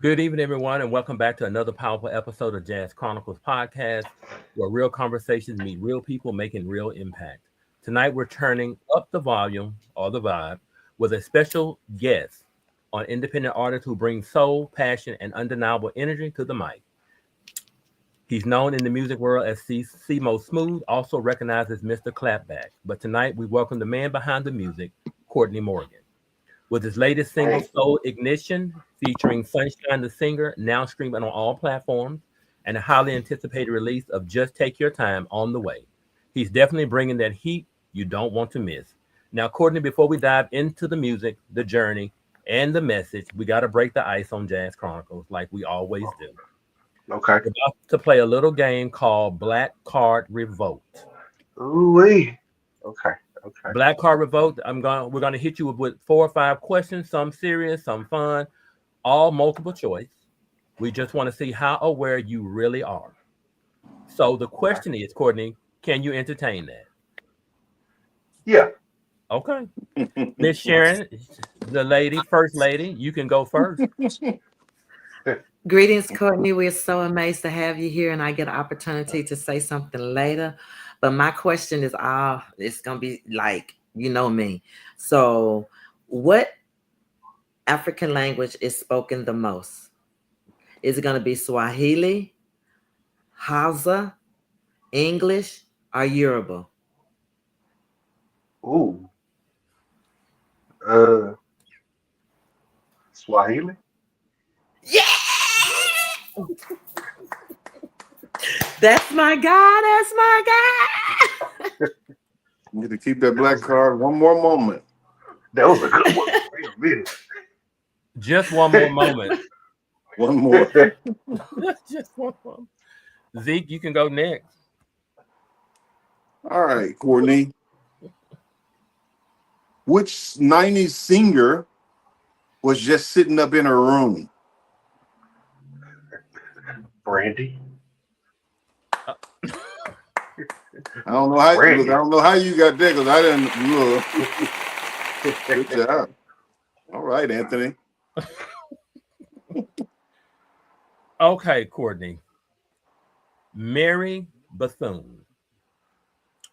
Good evening, everyone, and welcome back to another powerful episode of Jazz Chronicles podcast, where real conversations meet real people making real impact. Tonight, we're turning up the volume or the vibe with a special guest on independent artist who brings soul, passion, and undeniable energy to the mic. He's known in the music world as C-Mo Smoove, also recognized as Mr. Clapback. But tonight, we welcome the man behind the music, Courtney Morgan. With his latest single, Hey, Soul Ignition, featuring Sunshine the Singer, now streaming on all platforms, and a highly anticipated release of Just Take Your Time on the way. He's definitely bringing that heat you don't want to miss. Now, Courtney, before we dive into the music, the journey, and the message, we got to break the ice on Jazz Chronicles like we always do. okay. We're about to play a little game called Black Card Revolt. Ooh-wee. Okay, okay. Black Card Revolt. We're gonna hit you with 4 or 5 questions, some serious, some fun, all multiple choice. We just want to see how aware you really are. So the Okay. question is, Courtney, can you entertain that? Yeah. Okay. Miss Sharon, the lady, first lady, you can go first. Greetings, Courtney. We're so amazed to have you here, and I get an opportunity to say something later. But my question is it's gonna be like you know me. So, what African language is spoken the most? Is it gonna be Swahili, Hausa, English, or Yoruba? Ooh. Uh, Swahili. Yeah, that's my guy. That's my guy. You need to keep that black card one more moment. That was a good one. Wait a minute. Just one more moment. One more. Just one more. Zeke, you can go next. All right, Courtney. Which 90s singer was just sitting up in her room? Brandy. I don't know how. Look, I Brandy. don't know how you got that because I didn't look. Good job. All right, Anthony. Okay, Courtney. Mary Bethune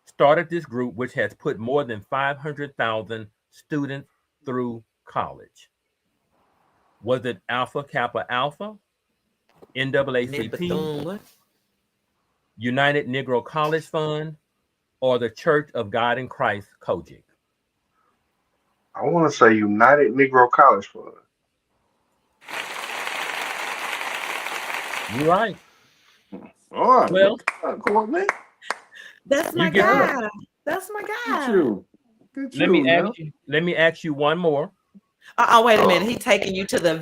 started this group which has put more than 500,000 students through college. Was it Alpha Kappa Alpha, Miss NAACP, Bethune, what? United Negro College Fund, or the Church of God in Christ, Kojic? I want to say United Negro College Fund. You're right. All right, Well, look at that, Courtney. That's you my get the. Yeah, guy. That's my look at guy. you. Look at Let you me ask now. you. Let me ask you one more. Wait a minute. He taking you to the.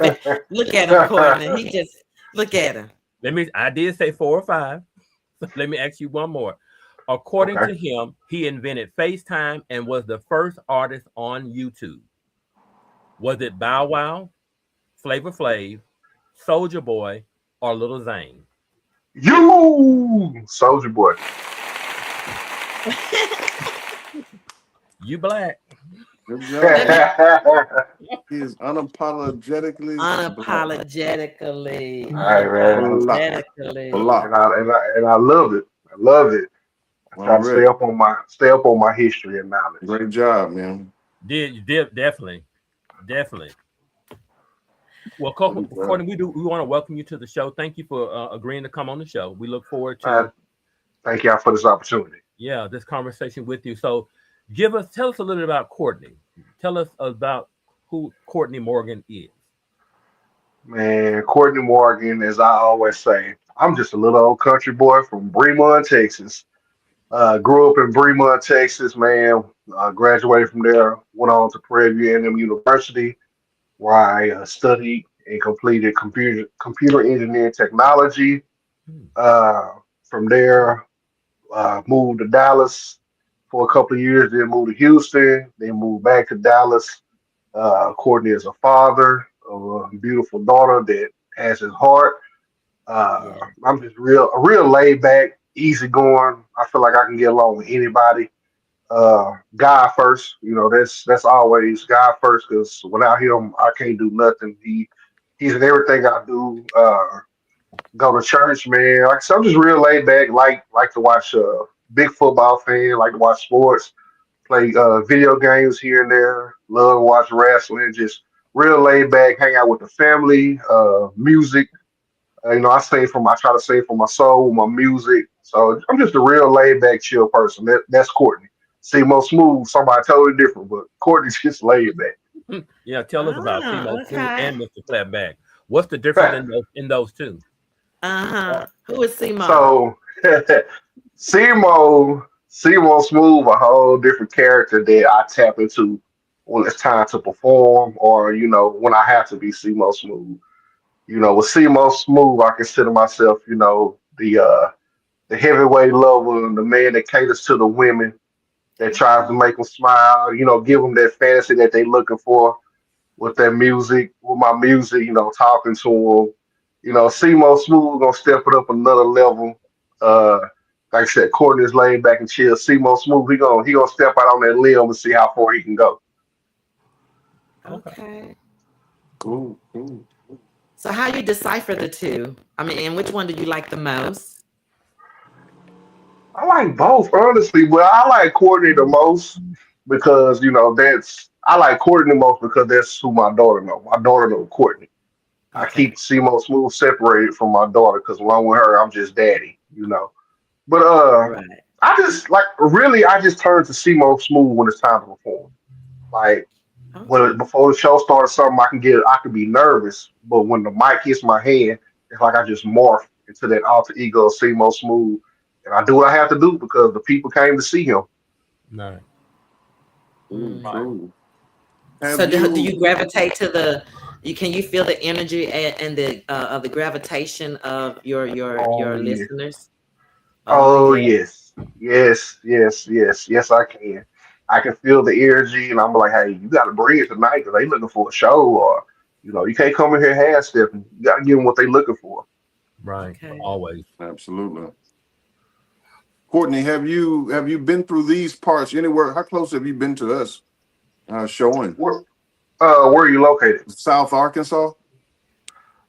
Look at him, Courtney. He just look at him. Let me. I did say 4 or 5. So let me ask you one more. According Okay. to him, he invented FaceTime and was the first artist on YouTube. Was it Bow Wow, Flavor Flav, Soldier Boy, or Little Zane? You, Soldier Boy. You black. Good Let job. me He is unapologetically black. unapologetically, All right, man. Black. unapologetically. And Black. I love it. I love it. I try to Already. stay up on my history and knowledge. Great job, man. Did definitely, definitely. Well, Great job. Courtney, we want to welcome you to the show. Thank you for agreeing to come on the show. We look forward Man, to thank y'all for this opportunity. this conversation with you. So, tell us a little bit about Courtney. Tell us about who Courtney Morgan is. Man, Courtney Morgan, as I always say, I'm just a little old country boy from Bremen, Texas. Grew up in Bremen, Texas, man. Graduated from there, went on to Prairie View A&M University, where I studied and completed computer engineering technology. Hmm. From there, moved to Dallas for a couple of years, then moved to Houston, then moved back to Dallas. Courtney is a father of a beautiful daughter that has his heart. Uh, Yeah. I'm just a real laid back, easy going. I feel like I can get along with anybody. God first, that's always God first because without him, I can't do nothing. He He's in everything I do. Go to church, man. Like I said, I'm just real laid back. Like to watch. Big football fan. Like to watch sports. Play video games here and there. Love to watch wrestling. Just real laid back. Hang out with the family. Music. I try to sing for my soul, my music. So I'm just a real laid back, chill person. That's Courtney. C-Mo Smoove, somebody totally different, but Courtney's just laid back. Yeah, tell us about C-Mo Smoove Okay. and Mr. ClapBack. What's the difference in those two? Who is C-Mo? So C-Mo Smoove, a whole different character that I tap into when it's time to perform, or when I have to be C-Mo Smoove. With C-Mo Smoove, I consider myself, the heavyweight lover and the man that caters to the women, that tries to make them smile, give them that fantasy that they looking for with their music, with my music, talking to them. C-Mo Smoove gonna step it up another level. Uh, like I said, Courtney is laid back and chill. C-Mo Smoove, he gonna step out on that limb and see how far he can go. Okay. Cool. So how you decipher the two? I mean, and which one do you like the most? I like both, honestly, but I like Courtney the most because I like Courtney the most because that's who my daughter know. My daughter know Courtney. I Okay. keep C-Mo Smoove separated from my daughter because along with her, I'm just daddy. But Right. I just like really, I just turn to C-Mo Smoove when it's time to perform. Like Okay. before the show started, something I can be nervous, but when the mic hits my hand, it's like I just morph into that alter ego of C-Mo Smoove, and I do what I have to do because the people came to see him. No. Mm. Cool. So Have do you? you gravitate to can you feel the energy and the of the gravitation of your Oh yeah. listeners? Oh Oh yeah. yes. Yes, I can. I can feel the energy, and I'm like, hey, you got to bring it tonight because they looking for a show, or you can't come in here half stepping. You got to give them what they looking for. Right. Okay. Always. Absolutely. Courtney, have you been through these parts anywhere? How close have you been to us showing? Where are you located? South Arkansas?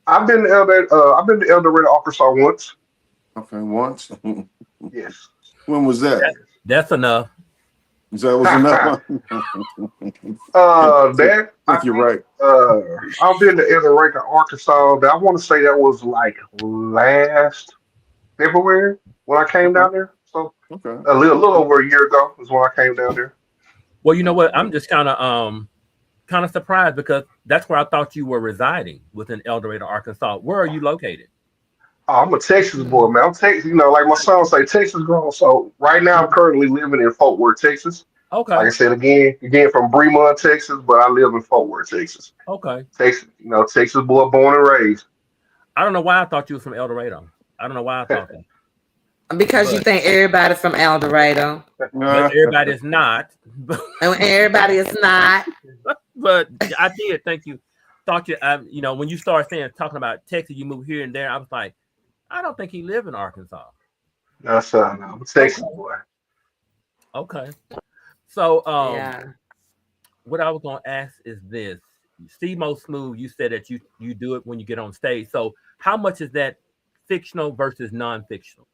I've been to El Dorado, Arkansas once. Okay, once. Yes. When was that? That's enough. That was enough. That I I think you're think right. I've been to El Dorado, Arkansas. I want to say that was like last February when I came Okay. down there. So Okay. a little over a year ago is when I came down there. Well, you know what? I'm Okay. just kind of surprised because that's where I thought you were residing within El Dorado, Arkansas. Where are you located? Oh, I'm a Texas boy, man. I'm Texas, like my son say, Texas grown. So right now I'm currently living in Fort Worth, Texas. Like Okay. I said again from Bremont, Texas, but I live in Fort Worth, Texas. Okay. Texas, Texas boy, born and raised. I don't know why I thought you were from El Dorado. I don't know why I thought that. Because you But think everybody from El Dorado, everybody is not. and everybody is not. But I did. Thank you. Thought you. When you started talking about Texas, you move here and there. I was like, I don't think he lived in Arkansas. That's no, I'm a Okay. Texas boy. Okay. So, Yeah. what I was gonna ask is this: C-Mo Smoove, you said that you do it when you get on stage. So, how much is that fictional versus non-fictional?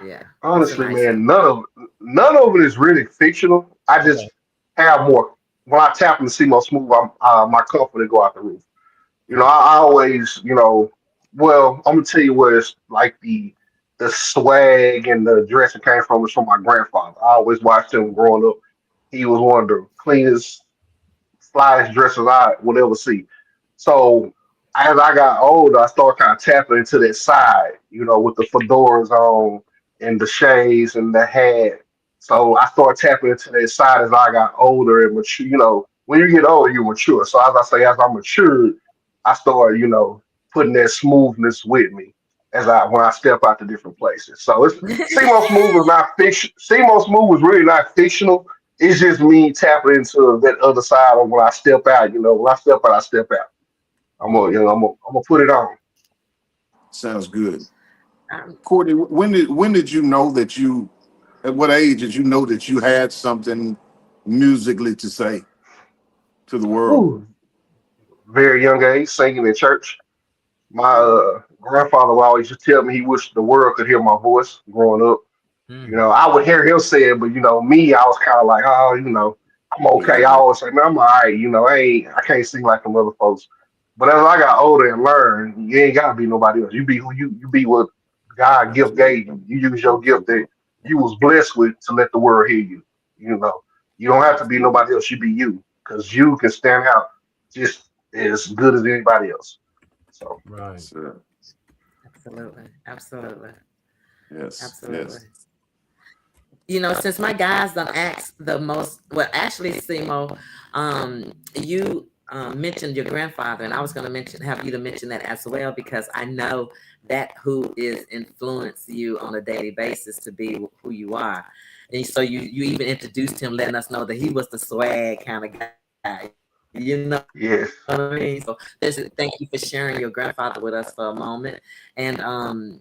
Yeah. That's a Honestly, nice. man, none of it is really fictional. I Okay. just have more. When I tap into C-Mo Smoove, my confidence go out the roof. Okay. I always, well, I'm gonna tell you where it's like the swag and the dressing came from was from my grandfather. I always watched him growing up. He was one of the cleanest, flyest dressers I would ever see. So as I got older, I started kind of tapping into that side, with the fedoras on and the shades and the hat. So I started tapping into that side as I got older and mature. When you get older, you mature. So as I say, as I matured, I started, putting that smoothness with me when I step out to different places. So it's C-Mo Smoove was not fiction. C-Mo Smoove was really not fictional. It's just me tapping into that other side of when I step out. When I step out, I step out. I'm gonna put it on. Sounds good. Um, Courtney, when did you know that at what age did you know that you had something musically to say to the world? Ooh, very young age, singing in church. My grandfather would always just tell me he wished the world could hear my voice growing up. You Mm. know, I would hear him say it, but you know, me, I was kind of like, oh, you know, I'm okay. I Yeah. always say, man, I'm all right. You know, I can't sing like them other folks. But as I got older and learned, you ain't gotta be nobody else. You be who you be what God gift Absolutely. gave you. You use your gift that Absolutely. you was blessed with to let the world hear you. You know, you don't have to be Absolutely. nobody else. You be you, because you can stand out just as good as anybody else. So Right. Sir. Absolutely. Absolutely. Yes. Absolutely. Yes. Since my guys done asked the most, well, actually, Simo, you mentioned your grandfather, and I was going to have you to mention that as well because I know that who is influenced you on a daily basis to be who you are, and so you even introduced him, letting us know that he was the swag kind of guy. You know what I mean? So yes. thank you for sharing your grandfather with us for a moment, and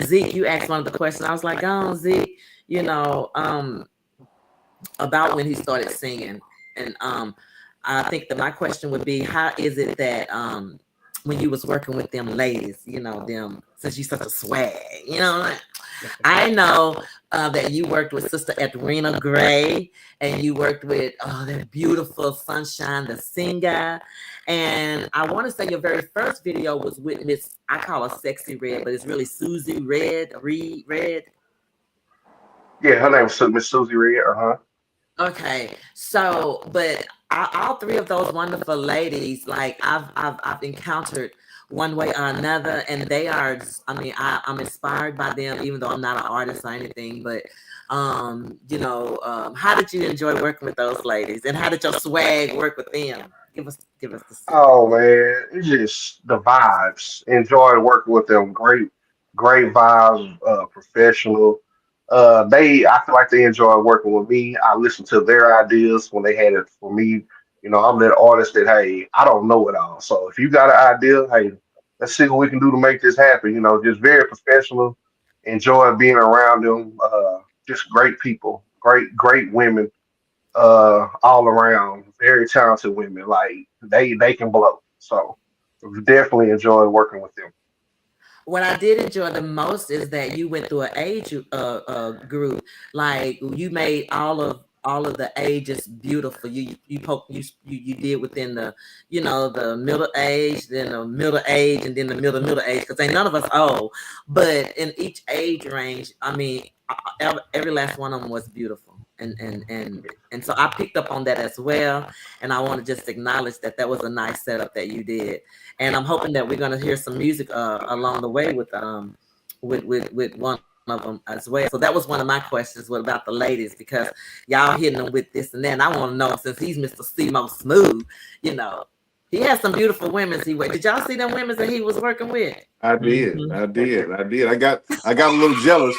Zeke, you asked one of the questions. I was like, "Oh, Zeke, you know, about when he started singing. And I think that my question would be, how is it that when you was working with them ladies, them since you such a swag, like, I know that you worked with Sister Edwina Gray, and you worked with that beautiful Sunshine the singer, and I want to say your very first video was with Miss, I call her Sexy Red, but it's really Susie Red. Yeah, her name was Miss Susie Red. Uh-huh. Okay, so but all three of those wonderful ladies, like I've encountered one way or another, and they are. I mean, I'm inspired by them, even though I'm not an artist or anything. But how did you enjoy working with those ladies, and how did your swag work with them? Give us the secret. Oh man, it's just the vibes. Enjoyed working with them. Great vibes. Professional. I feel like they enjoy working with me. I listen to their ideas when they had it for me. You know, I'm that artist that hey, I don't know it all. So if you got an idea, hey, let's see what we can do to make this happen. You know, just very professional. Enjoy being around them. Just great people. Great women all around, very talented women. Like they can blow. So definitely enjoy working with them. What I did enjoy the most is that you went through an age group. Like you made all of the ages beautiful. You did within the middle age, then the middle age, and then the middle age. Because ain't none of us old, but in each age range, I mean, every last one of them was beautiful. And so I picked up on that as well, and I want to just acknowledge that was a nice setup that you did, and I'm hoping that we're gonna hear some music along the way with one of them as well. So that was one of my questions. What about the ladies? Because y'all hitting them with this and that. And I want to know, since he's Mr. C-Mo Smoove, you know, he has some beautiful women. Did y'all see them women that he was working with? I did. Mhm. I did. I did. I got a little jealous.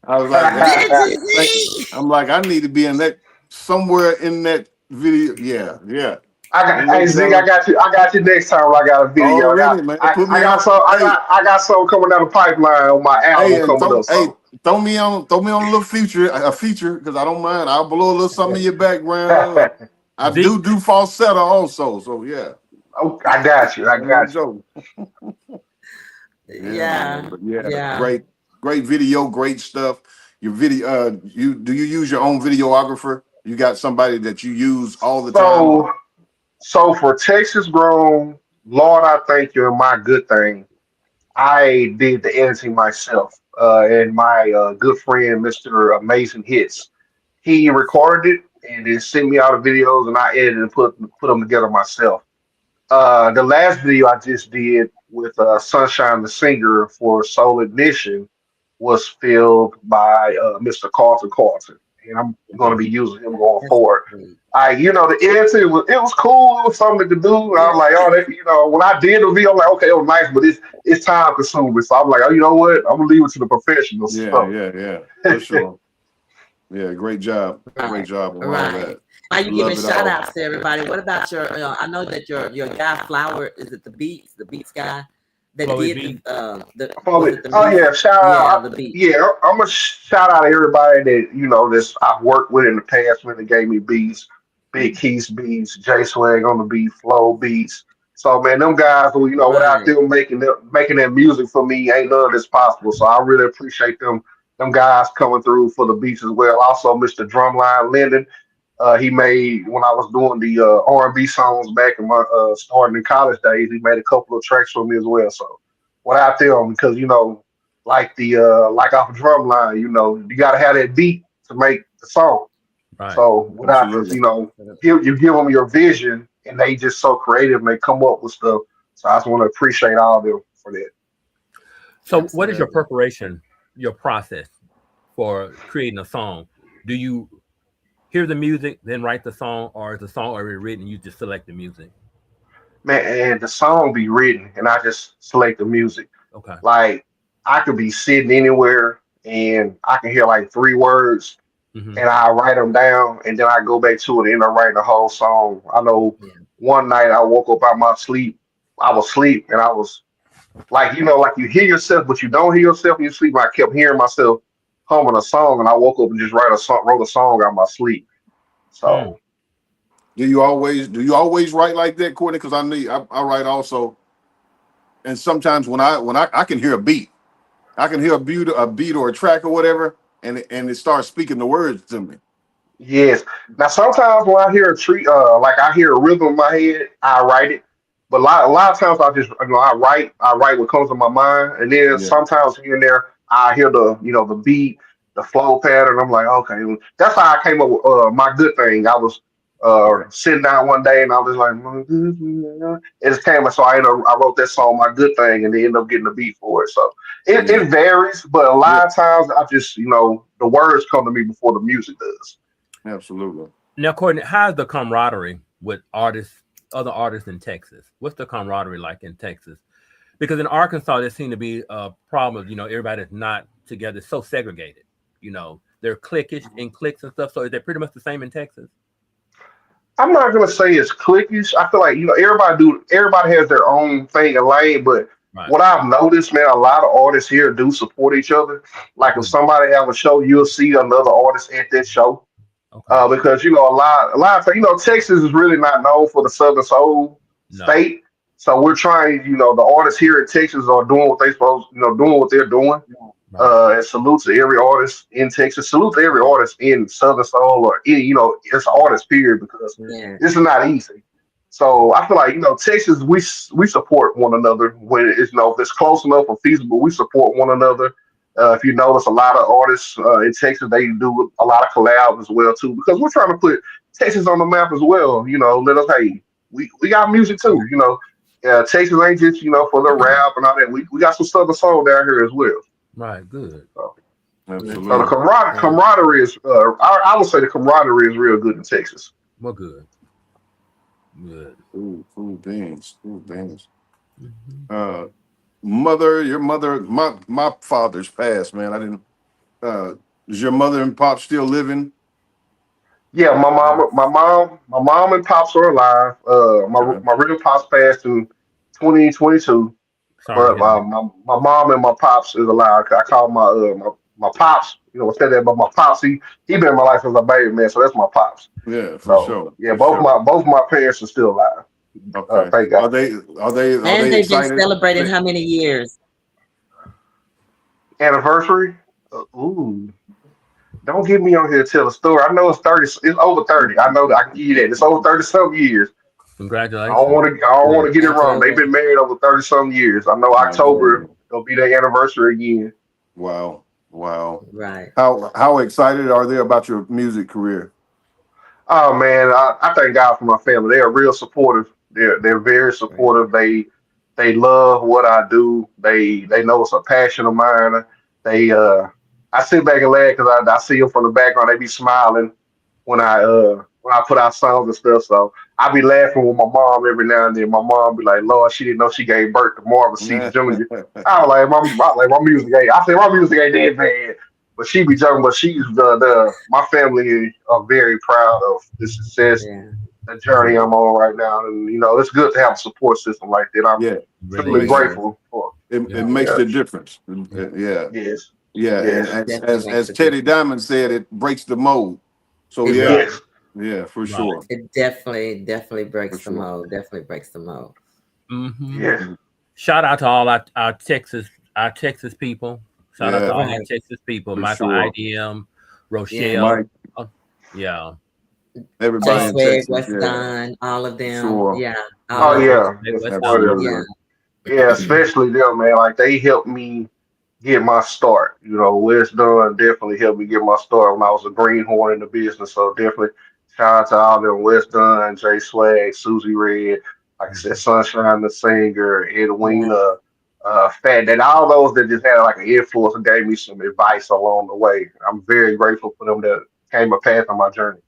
I was like, Did like you? I'm like, I need to be in that somewhere in that video. Yeah, yeah. I A got, little hey Zig, jealous. I got you next time when I got a video. Already, man. Put I me got on. some, Hey, I got something coming down the pipeline on my album and coming up. So throw me on a little feature, a feature, because I don't mind. I'll blow a little something in your background. I Zeke, do falsetto also, so yeah. oh, I got you, I Ain't no got you. joke. Yeah, man. Yeah, But yeah, yeah. great video, great stuff. Your video, you use your own videographer? You got somebody that you use all the time? So so for Texas grown, Lord, I thank you and my good thing. I did the editing myself, and my good friend, Mr. Amazing Hits, he recorded it and then sent me all the videos, and I edited and put them together myself. The last video I just did with Sunshine the Singer for Soul Ignition was filmed by Mr. Carlton, and I'm going to okay. be using him going That's forward. great. The editing was cool. It was something to do. And I Yeah. was like, oh, when I did the video, I'm like, okay, it was nice, but it's time consuming. So I'm like, oh, you know what? I'm gonna leave it to the professionals. Yeah, So yeah, yeah, for sure. Yeah, great Right, job on all right. that. While I you giving love it shout all. outs to everybody, what about your? I know that your guy Flower, is it the Beats guy that Chloe did B. the oh was it the music? yeah, shout Yeah, out. the beat. Yeah, I'm gonna shout out everybody that this I've worked with in the past when they gave me beats, Big Keys beats, J Swag on the beat, Flow beats, So man, them guys who, without Right. them making that music for me, ain't none of this possible. So I really appreciate them guys coming through for the beats as well. Also, Mr. Drumline Linden. He made when I was doing the R&B songs back in my starting in college days. He made a couple of tracks for me as well. So without them, because like like off a drum line, you got to have that beat to make the song. Right. So without Absolutely. you give them your vision, and they just so creative and they come up with stuff. So I just want to appreciate all of them for that. So what is your Absolutely. preparation, your process for creating a song? Do you hear the music, then write the song, or is the song already written, you just select the music? Man, and the song be written, and I just select the music. Okay. Like I could be sitting anywhere, and I can hear like three words, Mm-hmm. and I write them down, and then I go back to it and end up writing the whole song. I know Yeah. one night I woke up out my sleep. I was asleep, and I was like, like you hear yourself, but you don't hear yourself in your sleep. I kept hearing myself humming a song, and I woke up and just wrote a song out of my sleep. So Do you always write like that, Courtney? Because I write also, and sometimes when I can hear a beat, I can hear a beat or a track or whatever, and it starts speaking the words to me. yes. Now sometimes when I hear a tree, like I hear a rhythm in my head, I write it. But a lot of times I just, I write what comes to my mind, and then Yeah. sometimes here and there I hear the beat, the flow pattern. I'm like, okay, well, that's how I came up with my good thing. I was Okay. sitting down one day and I was like, "My good thing." It just came, so I wrote that song, my good thing, and they end up getting the beat for it. So Yeah. it varies, but a Yeah. lot of times I just, the words come to me before the music does. Absolutely. Now, Courtney, how's the camaraderie with other artists in Texas? What's the camaraderie like in Texas? Because in Arkansas, there seems to be a problem. Everybody's not together, it's so segregated. They're cliquish in cliques and stuff. So is that pretty much the same in Texas? I'm not gonna say it's cliquish. I feel like everybody has their own thing and lane, but Right. what I've noticed, man, a lot of artists here do support each other. Like if Good. somebody have a show, you'll see another artist at that show. Okay. Because a lot of Texas is really not known for the Southern Soul No. state. So we're trying, the artists here in Texas are doing what they supposed, doing what they're doing. Right. And salute to every artist in Texas. Salute to every artist in Southern Soul or any, it's artist period because Yeah. this is not easy. So I feel like Texas, we support one another when it's if it's close enough or feasible, we support one another. If you notice, a lot of artists in Texas they do a lot of collabs as well too because we're trying to put Texas on the map as well. Let us we got music too. Texas ain't just for the rap and all that. We got some Southern soul down here as well. Right. Good. So, so the Absolutely. camaraderie is I would say the camaraderie is real good in Texas. Well, good. Good. Cool beans. Cool beans. Mm-hmm. Your mother, my father's passed, man. I didn't. Is your mother and pop still living? Yeah, my mom and pops are alive. Okay. My real pops passed in 2022, Sorry to but hear that. my mom and my pops is alive. I call my pops. Said that, but my pops he been in my life as a baby man, so that's my pops. Yeah, for So sure. yeah, For sure. both my parents are still alive. Okay. Thank Are God. And they they've been excited? celebrating how many years? Anniversary? Ooh. Don't get me on here to tell a story. I know it's 30. It's over 30. I know that I can give you that. It's over 30 some years. Congratulations. I don't want Good. to get it wrong. They've Absolutely. been married over 30 some years. I know October it'll be their anniversary again. Wow. Wow. Right. How excited are they about your music career? Oh man, I thank God for my family. They are real supportive. They're very Right. supportive. They love what I do. They know it's a passion of mine. They I sit back and laugh because I see them from the background. They be smiling when I put out songs and stuff. So I be laughing with my mom every now and then. My mom be like, "Lord, she didn't know she gave birth to Marvin C. Jr." I was like, my music ain't. I say my music ain't that bad, but she be joking. But she's the my family are very proud of the success, Yeah. the journey I'm on right now, and it's good to have a support system like that. I'm Yeah. Really truly Makes is. grateful for. it Yeah. makes Yeah. the difference. Yeah. Yeah. Yes. Yeah. And Yes. Definitely makes as a Teddy difference. Diamond said, it breaks the mold. So It yeah. does. Yes. Yeah, for Right. sure. It definitely For breaks the sure. mold. Definitely breaks the mold. Mm-hmm. Yes. Shout out to all our Texas people. Shout out to Yeah, all our Right. Texas people. for Michael sure. IDM, Yeah. Rochelle. Mike, Oh, yeah. J everybody in Swag, Texas, West yeah, Don, all of for them. sure. Yeah. All Oh of Yeah. them. yeah, West it's West one Don. of Yeah. them. Yeah, especially them, man. Like they helped me get my start. You know, Wes Dunn definitely helped me get my start when I was a greenhorn in the business. So definitely shout out to all them Wes Dunn, Jay Swag, Susie Red, like I said, Mhm. Sunshine the Singer, Yeah. Edwina, Fat that all those that just had like an influence and gave me some advice along the way. I'm very grateful for them that came a path on my journey.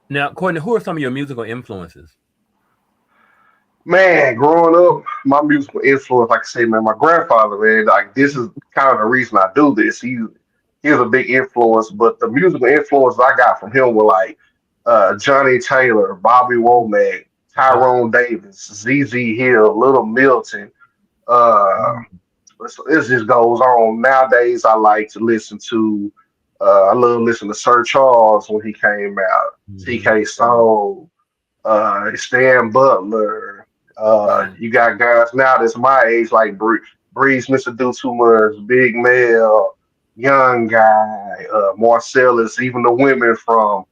Now, Courtney, who are some of your musical influences? Man, growing up, my musical influence, like I said, man, my grandfather, man, like this is kind of the reason I do this. He was a big influence, but the musical influence I got from him were like Johnny Taylor, Bobby Womack, Okay. Tyrone Davis, ZZ Hill, Little Milton. Uh, Mm-hmm. this just goes on. Nowadays, I like to listen to. I love listening to Sir Charles when he came out. Mm-hmm. TK Soul, Stan Butler. Yeah. You got guys now that's my age, like Breeze, Mr. Do Too Much, Big Mel, Young Guy, Marcellus, even the women from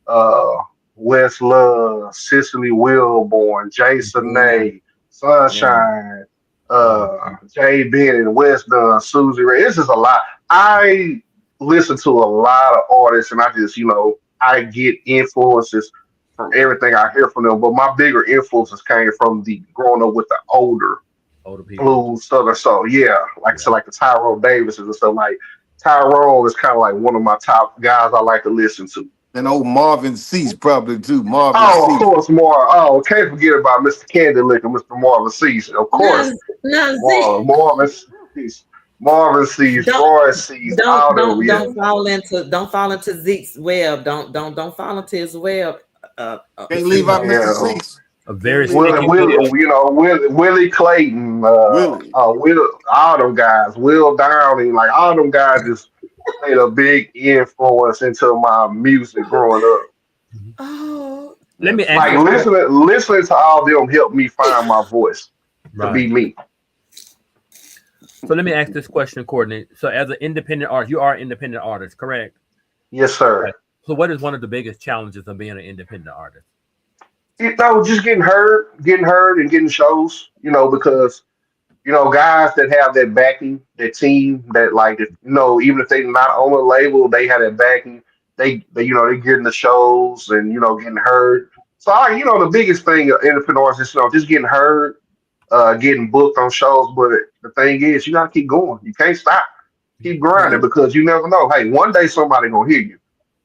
uh, West Love, Cicely Wilborn, Jason Yeah. Nay, Yeah. Sunshine, Mm-hmm. Jay Bennett, West Dunn, Susie Ray. It's just a lot. I listen to a lot of artists, and I just, I get influences from everything I hear from them. But my bigger influences came from the growing up with the older Older people. blues southern soul. Yeah, like Yeah. so, like the Tyrone Davises and stuff. Like Tyrone is kind of like one of my top guys I like to listen to. And old Marvin Cease probably too. Marvin Oh, of Cease. course, more. Oh, can't forget about Mr. Candy Licker, Mr. Marvin Cease. Of Now, course, now, Z, Marvin Cease, Marvin Cease, don't Roy Cease, all them. Yeah. don't fall into Zeke's web. Don't fall into his web. Can't You leave out know, Mr. Yeah. Cease. a Can't very leave Will, sticky out Willie. Will, Willie Clayton, Willie. Will, all them guys, Will Downing, like all them guys just played a big influence into my music growing up. Mhm. Oh, Let me that's ask Like this nice. question. listening to all them helped me find my voice to be Right. me. So let me ask this question, Courtney. So as an independent artist, you are an independent artist, correct? Yes, sir. Right. So what is one of the biggest challenges of being an independent artist? Just getting heard and getting shows, because guys that have that backing, that team that like, if, even if they not on a label, they have that backing. They getting the shows and getting heard. So the biggest thing in independent artists is just getting heard, getting booked on shows. But the thing is, you gotta keep going. You can't stop. Keep grinding Yeah. because you never know. Hey, one day somebody gonna hear you.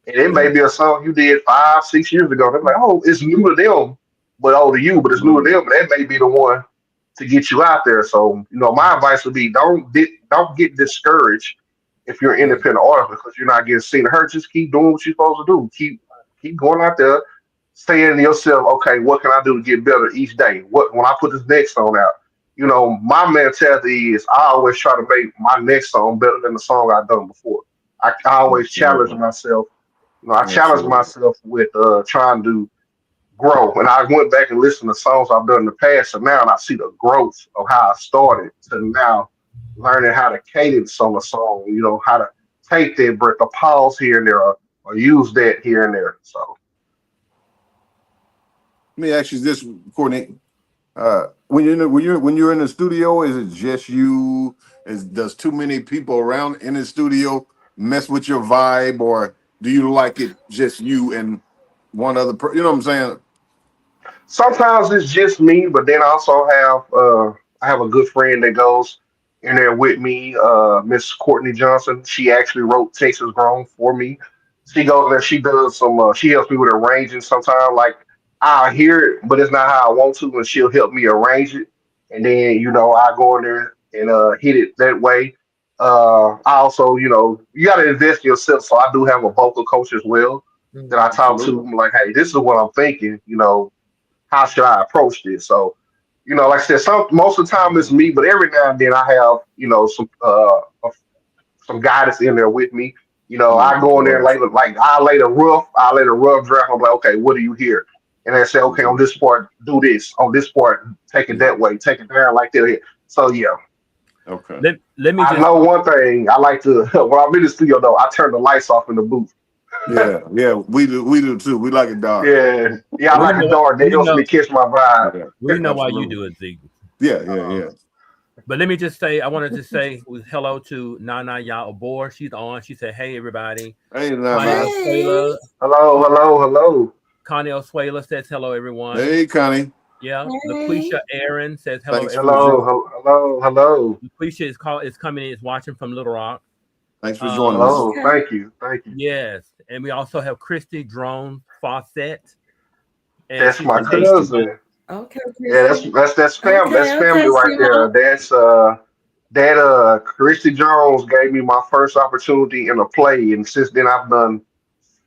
And it may Yeah. be a song you did 5, 6 years ago. They're like, oh, it's new to them, but old to you, but it's new to Absolutely. them. But that may be the one to get you out there. So, my advice would be don't get discouraged if you're an Yeah. independent artist because you're not getting seen or heard. Just keep doing what you're supposed to do. Keep going out there, saying to yourself, okay, what can I do to get better each day? What when I put this next song out? My mentality is I always try to make my next song better than the song I've done before. I always challenge Absolutely. myself. I challenge Absolutely. myself with trying to grow. And I went back and listened to songs I've done in the past, and now I see the growth of how I started to now learning how to cadence on a song. How to take that breath, a pause here and there, or use that here and there. So Let me ask you this, Courtney. When you're in the studio, is it just you? Does too many people around in the studio mess with your vibe, or do you like it just you and one other person? You know what I'm saying? sometimes it's just me, but then I also I have a good friend that goes in there with me, Miss Courtney Johnson. She actually wrote Texas Grown for me. She goes there, she does some she helps me with arranging sometimes. Like I hear it, but it's not how I want to, and she'll help me arrange it. And then, I go in there and hit it that way. I also, you gotta invest in yourself. So I do have a vocal coach as well that I Mhm. talk to. Absolutely. I'm like, hey, this is what I'm thinking, how should I approach this? So, like I said, most of the time it's me, but every now and then I have, some guidance in there with me. Yeah, I of go in there and course. I lay the rough draft. I'm like, okay, what do you hear? and they say, okay, on this part, do this. On this part, take it that way. Take it down like that. So yeah, Okay. Let me I just know one thing. I like to when I'm in the studio though, I turn the lights off in the booth. Yeah, we do too. We like it dark. Yeah, I we like know it dark. That we helps know me catch my vibe. we know why you Absolutely. do it, Zeke. Yeah. But let me just say, I wanted to say hello to Nana Abor. She's on. She said, "Hey everybody." Hey, Connie nah. Hey. Oswela. Hello, hello, hello. Connie Oswela says hello everyone. Hey, Connie. Yeah, Hey. LaQuisha Aaron says hello Thanks for Hello, everyone. hello, hello. LaQuisha is coming in, is watching from Little Rock. thanks for joining Um, us. Hello. Okay. Thank you. Thank you. yes, and we also have Christy Drone Fawcett, and That's she my said, "Hey, C-Mo." cousin. Okay, Yeah, Chrissy. that's family. That's Okay, family okay, right there. C-Mo. That Christy Jones gave me my first opportunity in a play, and since then I've done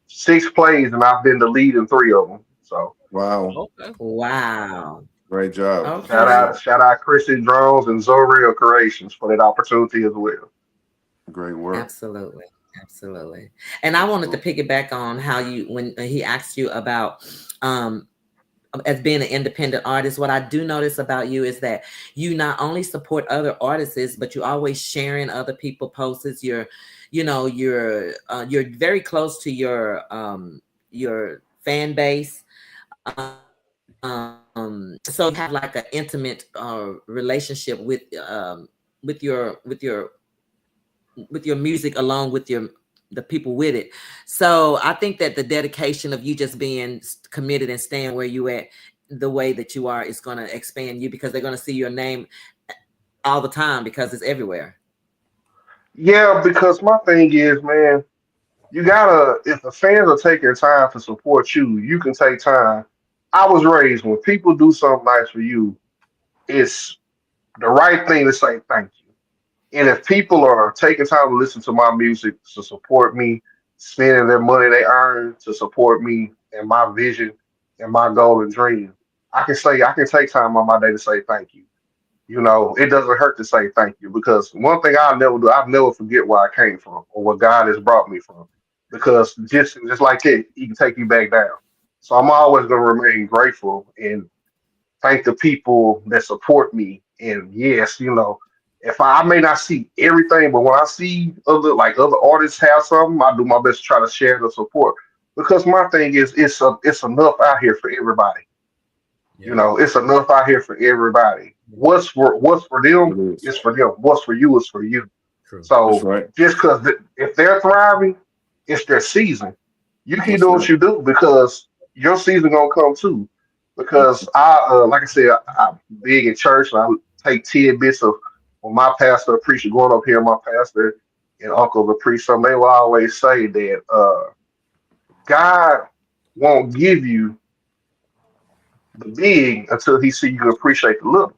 6 plays, and I've been the lead in 3 of them. So Wow. Okay. Wow. Great job. Okay. shout out Christy Jones and Zoriel Creations for that opportunity as well. Great work. Absolutely. Absolutely. And I wanted to piggyback on how you, when he asked you about um as being an independent artist, what I do notice about you is that you not only support other artists, but you're always sharing other people posts. You're very close to your fan base. So you have like an intimate relationship with your music, along with the people with it. So I think that the dedication of you just being committed and staying where you at the way that you are is going to expand you, because they're going to see your name all the time because it's everywhere. Yeah, because my thing is, man, you gotta if the fans are taking time to support you, you can take time. I was raised when people do something nice for you, it's the right thing to say thank you. And if people are taking time to listen to my music to support me, spending their money they earn to support me and my vision and my goal and dream, I can take time on my day to say thank you. It doesn't hurt to say thank you because one thing I'll never do, I'll never forget where I came from or where God has brought me from. Because just like that, He can take you back down. So I'm always gonna remain grateful and thank the people that support me. And yes, if I may not see everything, but when I see other artists have something, I do my best to try to share the support. Because my thing is, it's enough out here for everybody. Yeah, It's enough out here for everybody. What's for them It is. is for them. What's for you is for you. true. That's So right. just because if they're thriving, it's their season. You keep That's doing what right. you do because your season gonna come too. Because like I said, I'm big in church and I take tidbits of when my pastor preacher growing up here, my pastor and uncle the preach something. They will always say that God won't give you the big until He see you appreciate the little.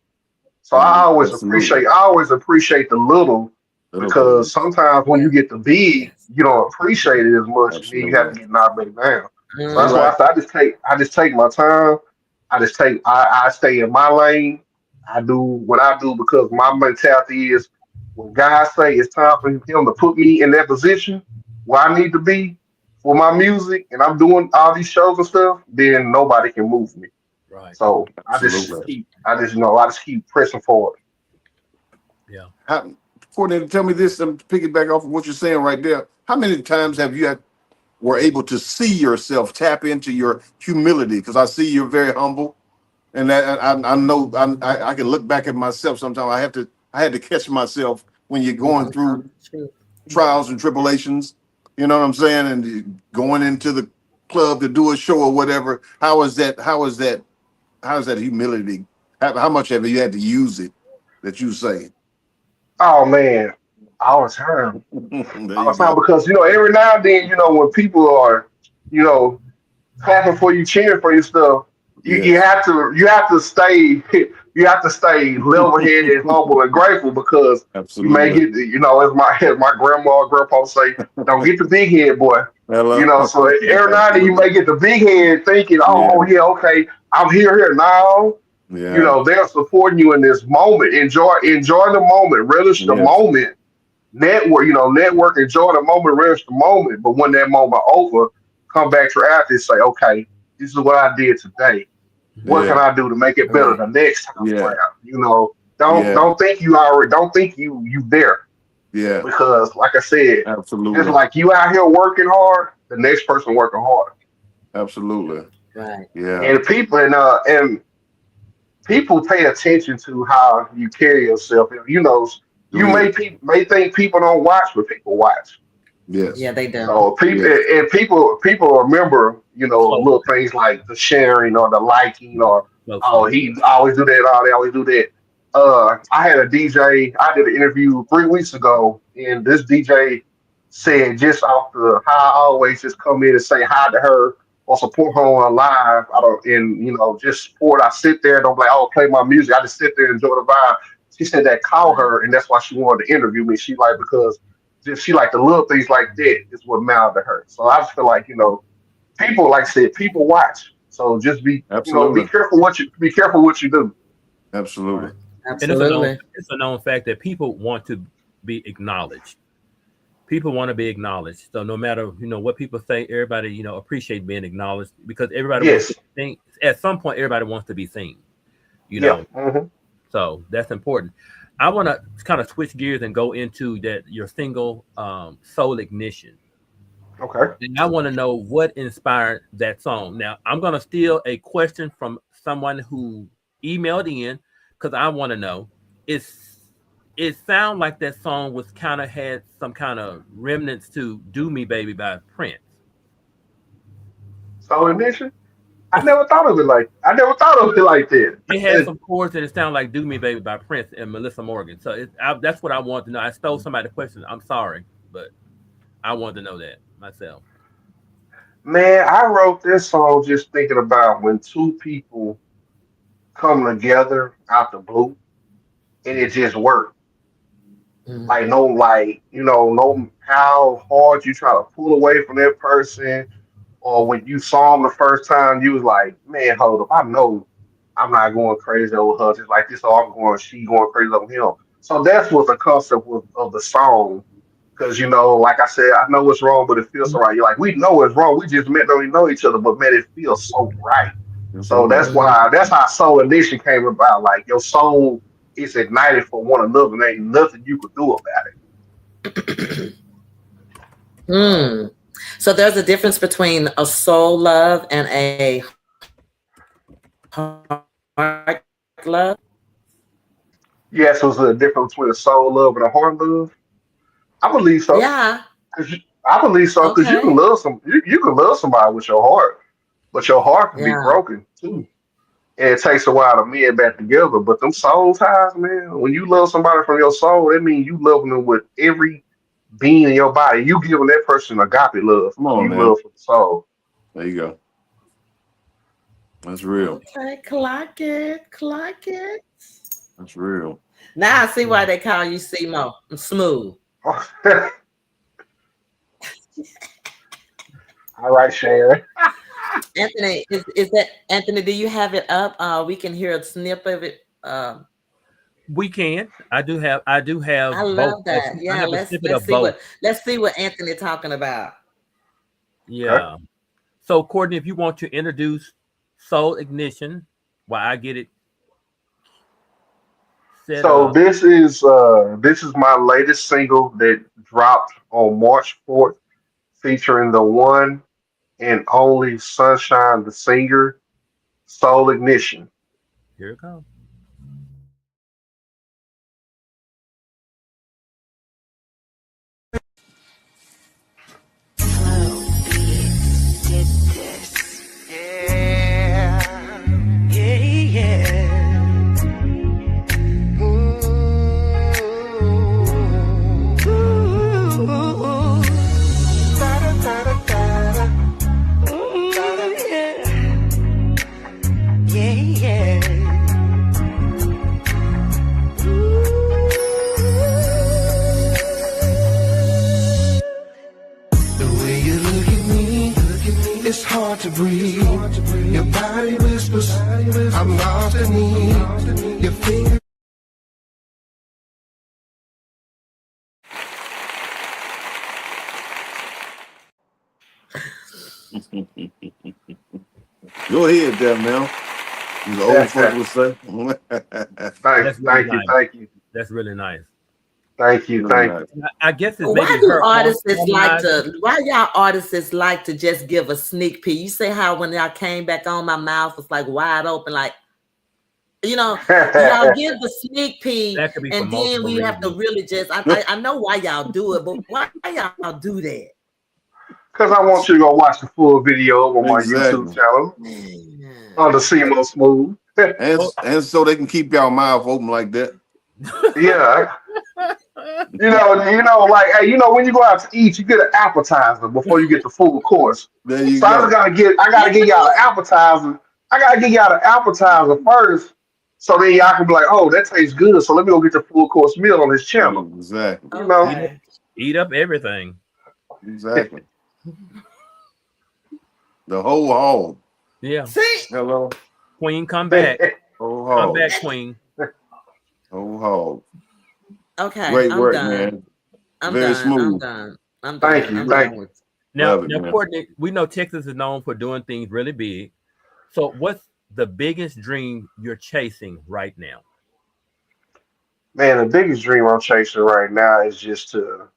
So Absolutely. I always appreciate the little Little because things. sometimes when you Yeah. get the big, Yes. you don't appreciate it as much, and then you have Absolutely. to get knocked back down. So You're that's why Mhm. right. I just take my time. I stay in my lane. I do what I do because my mentality is when God say it's time for Him to put me in that position where I need to be for my music, and I'm doing all these shows and stuff, then nobody can move me. Right. So Absolutely. I just keep pressing forward. Yeah. How, Courtney, tell me this. I'm piggyback off of what you're saying right there. How many times have you were able to see yourself tap into your humility? Because I see you're very humble, and that I know I can look back at myself sometimes. I had to catch myself when you're going Mhm. through True. trials and tribulations. You know what I'm saying? And going into the club to do a show or whatever. How is that? How is that? How is that humility? How much have you had to use it that you say? Oh man, all the time. There All you the time go. because every now and then, when people are, you know, clapping for you, cheering for you stuff, you Yes. have to stay you have to stay level headed, humble, and grateful because you may Absolutely. get as my grandma or grandpa say, don't get the big head, boy. Hello. So every now and then you Absolutely. may get the big head thinking, oh Yeah. yeah, okay, I'm here now. Yeah. They're supporting you in this moment. Enjoy the moment, relish the Yes. moment, network, enjoy the moment, relish the moment. But when that moment over, come back to after and say, okay. this is what I did today. What can Yeah. I do to make it better Right. the next time Yeah. around? You know, Yeah. don't think don't think you there, Yeah. because like I said, just Absolutely. like you out here working hard, the next person working harder. Absolutely. Right. Yeah. And people pay attention to how you carry yourself. You know, you Agreed. may think people don't watch, but people watch. Yeah, Yes. they do. So people Yes. and people remember, you know, Close, little things like the sharing or the liking or oh closely. he always do that, they always do that. I had a DJ. I did an interview 3 weeks ago, and this DJ said just off the how I always just come in and say hi to her or support her on live. I don't and you know just support. I sit there and don't like oh play my music. I just sit there and enjoy the vibe. She said that call Right. her, and that's why she wanted to interview me. She like because just she like the little things like that is what mattered to her. So I just feel like people like I said people watch. So just be Absolutely. careful what you do. Absolutely. Right. And Absolutely. it's a known fact that people want to be acknowledged. People want to be acknowledged. So no matter what people say, everybody appreciate being acknowledged because everybody wants Yes. to think. At some point, everybody wants to be seen. You Yeah. know, Hmm. so that's important. I want to kind of switch gears and go into that your single Soul Ignition. Okay. And I want to know what inspired that song. Now, I'm going to steal a question from someone who emailed in because I want to know. It's it sound like that song was kind of had some kind of remnants to "Do Me Baby" by Prince. So initially, I never thought of it like that. It has some chords that it sound like "Do Me Baby" by Prince and Melissa Morgan. So that's what I want to know. I stole somebody's question. I'm sorry, but I wanted to know that myself. Man, I wrote this song just thinking about when two people come together out the blue and it Mhm. just worked. Mm. Like no, like no how hard you try to pull away from that person, or when you saw him the first time, you was like, man, hold up, I know I'm not going crazy over her just like this, or she going crazy over him. So that's what the concept of the song. Because like I said, I know it's wrong, but it feels so right. You're like, we know it's wrong. We just met, don't even know each other, but man, it feels so right. That's So right. that's how Soul Edition came about. Like your soul is ignited for one another, and ain't nothing you could do about Mm. So there's a difference between a soul love and a heart love. it. Yes, it was a difference between a soul love and a heart love. I believe so. Yeah. 'Cause I believe so because you can Okay. love you can love somebody with your heart, but your heart can be Yeah. broken too. And it takes a while to mend back together. But them soul ties, man, when you love somebody from your soul, that means you loving them with every being in your body. You giving that person agape love, Come on, you man. love for the soul. There you go. That's real. Okay. Clock it. Clock it. That's real. Now I see why they call you C-Mo Smooth. All right, Sharon. Anthony, is that Anthony? Do you have it up? We can hear a snip of it. We can. I do have I both. love that. I Yeah, have a let's snippet let's of see both. what Anthony talking about. Okay. Yeah. So Courtney, if you want to introduce Soul Ignition, while I get it set So up. this is my latest single that dropped on March 4th, featuring the one and only Sunshine the singer, Soul Ignition. Here it comes. Yeah, yeah, yeah. Ooh, da da da da da. Ooh, yeah, yeah, yeah. The way you look at me, it's hard to breathe. Your body whispers, I'm lost in need. Your finger. Go ahead, there, man. The old folk would say. Thank you. That's really nice. Thank you. I guess it's Why maybe do her artists like harmonizing. to? Why y'all artists like to just give a sneak peek? You say how when y'all came back on, my mouth was like wide open, like y'all give the sneak peek, That could be for and then multiple we have to reasons. really just. I know why y'all do it, but why y'all do that? Because I want you to go watch the full video on my YouTube Exactly. channel Man. on the C-Mo Smoove. And so they can keep y'all mouth open like that. Yeah. Like, hey, when you go out to eat, you get an appetizer before you get the full course. There you So go. I gotta give y'all an appetizer. I gotta give y'all an appetizer first, so then y'all can be like, oh, that tastes good. So let me go get the full course meal on this channel. Exactly. Okay. Eat up everything. Exactly. The whole hog. Yeah. See, Hello. Queen, come back. Whole Come hog. back, Queen. Whole hog. okay, Great I'm work, done. man. I'm Very done. smooth. I'm Thank done. you. I'm Thank done you. with. Now, Love it, man. Courtney, we know Texas is known for doing things really big. So, what's the biggest dream you're chasing right now? Man, the biggest dream I'm chasing right now is just to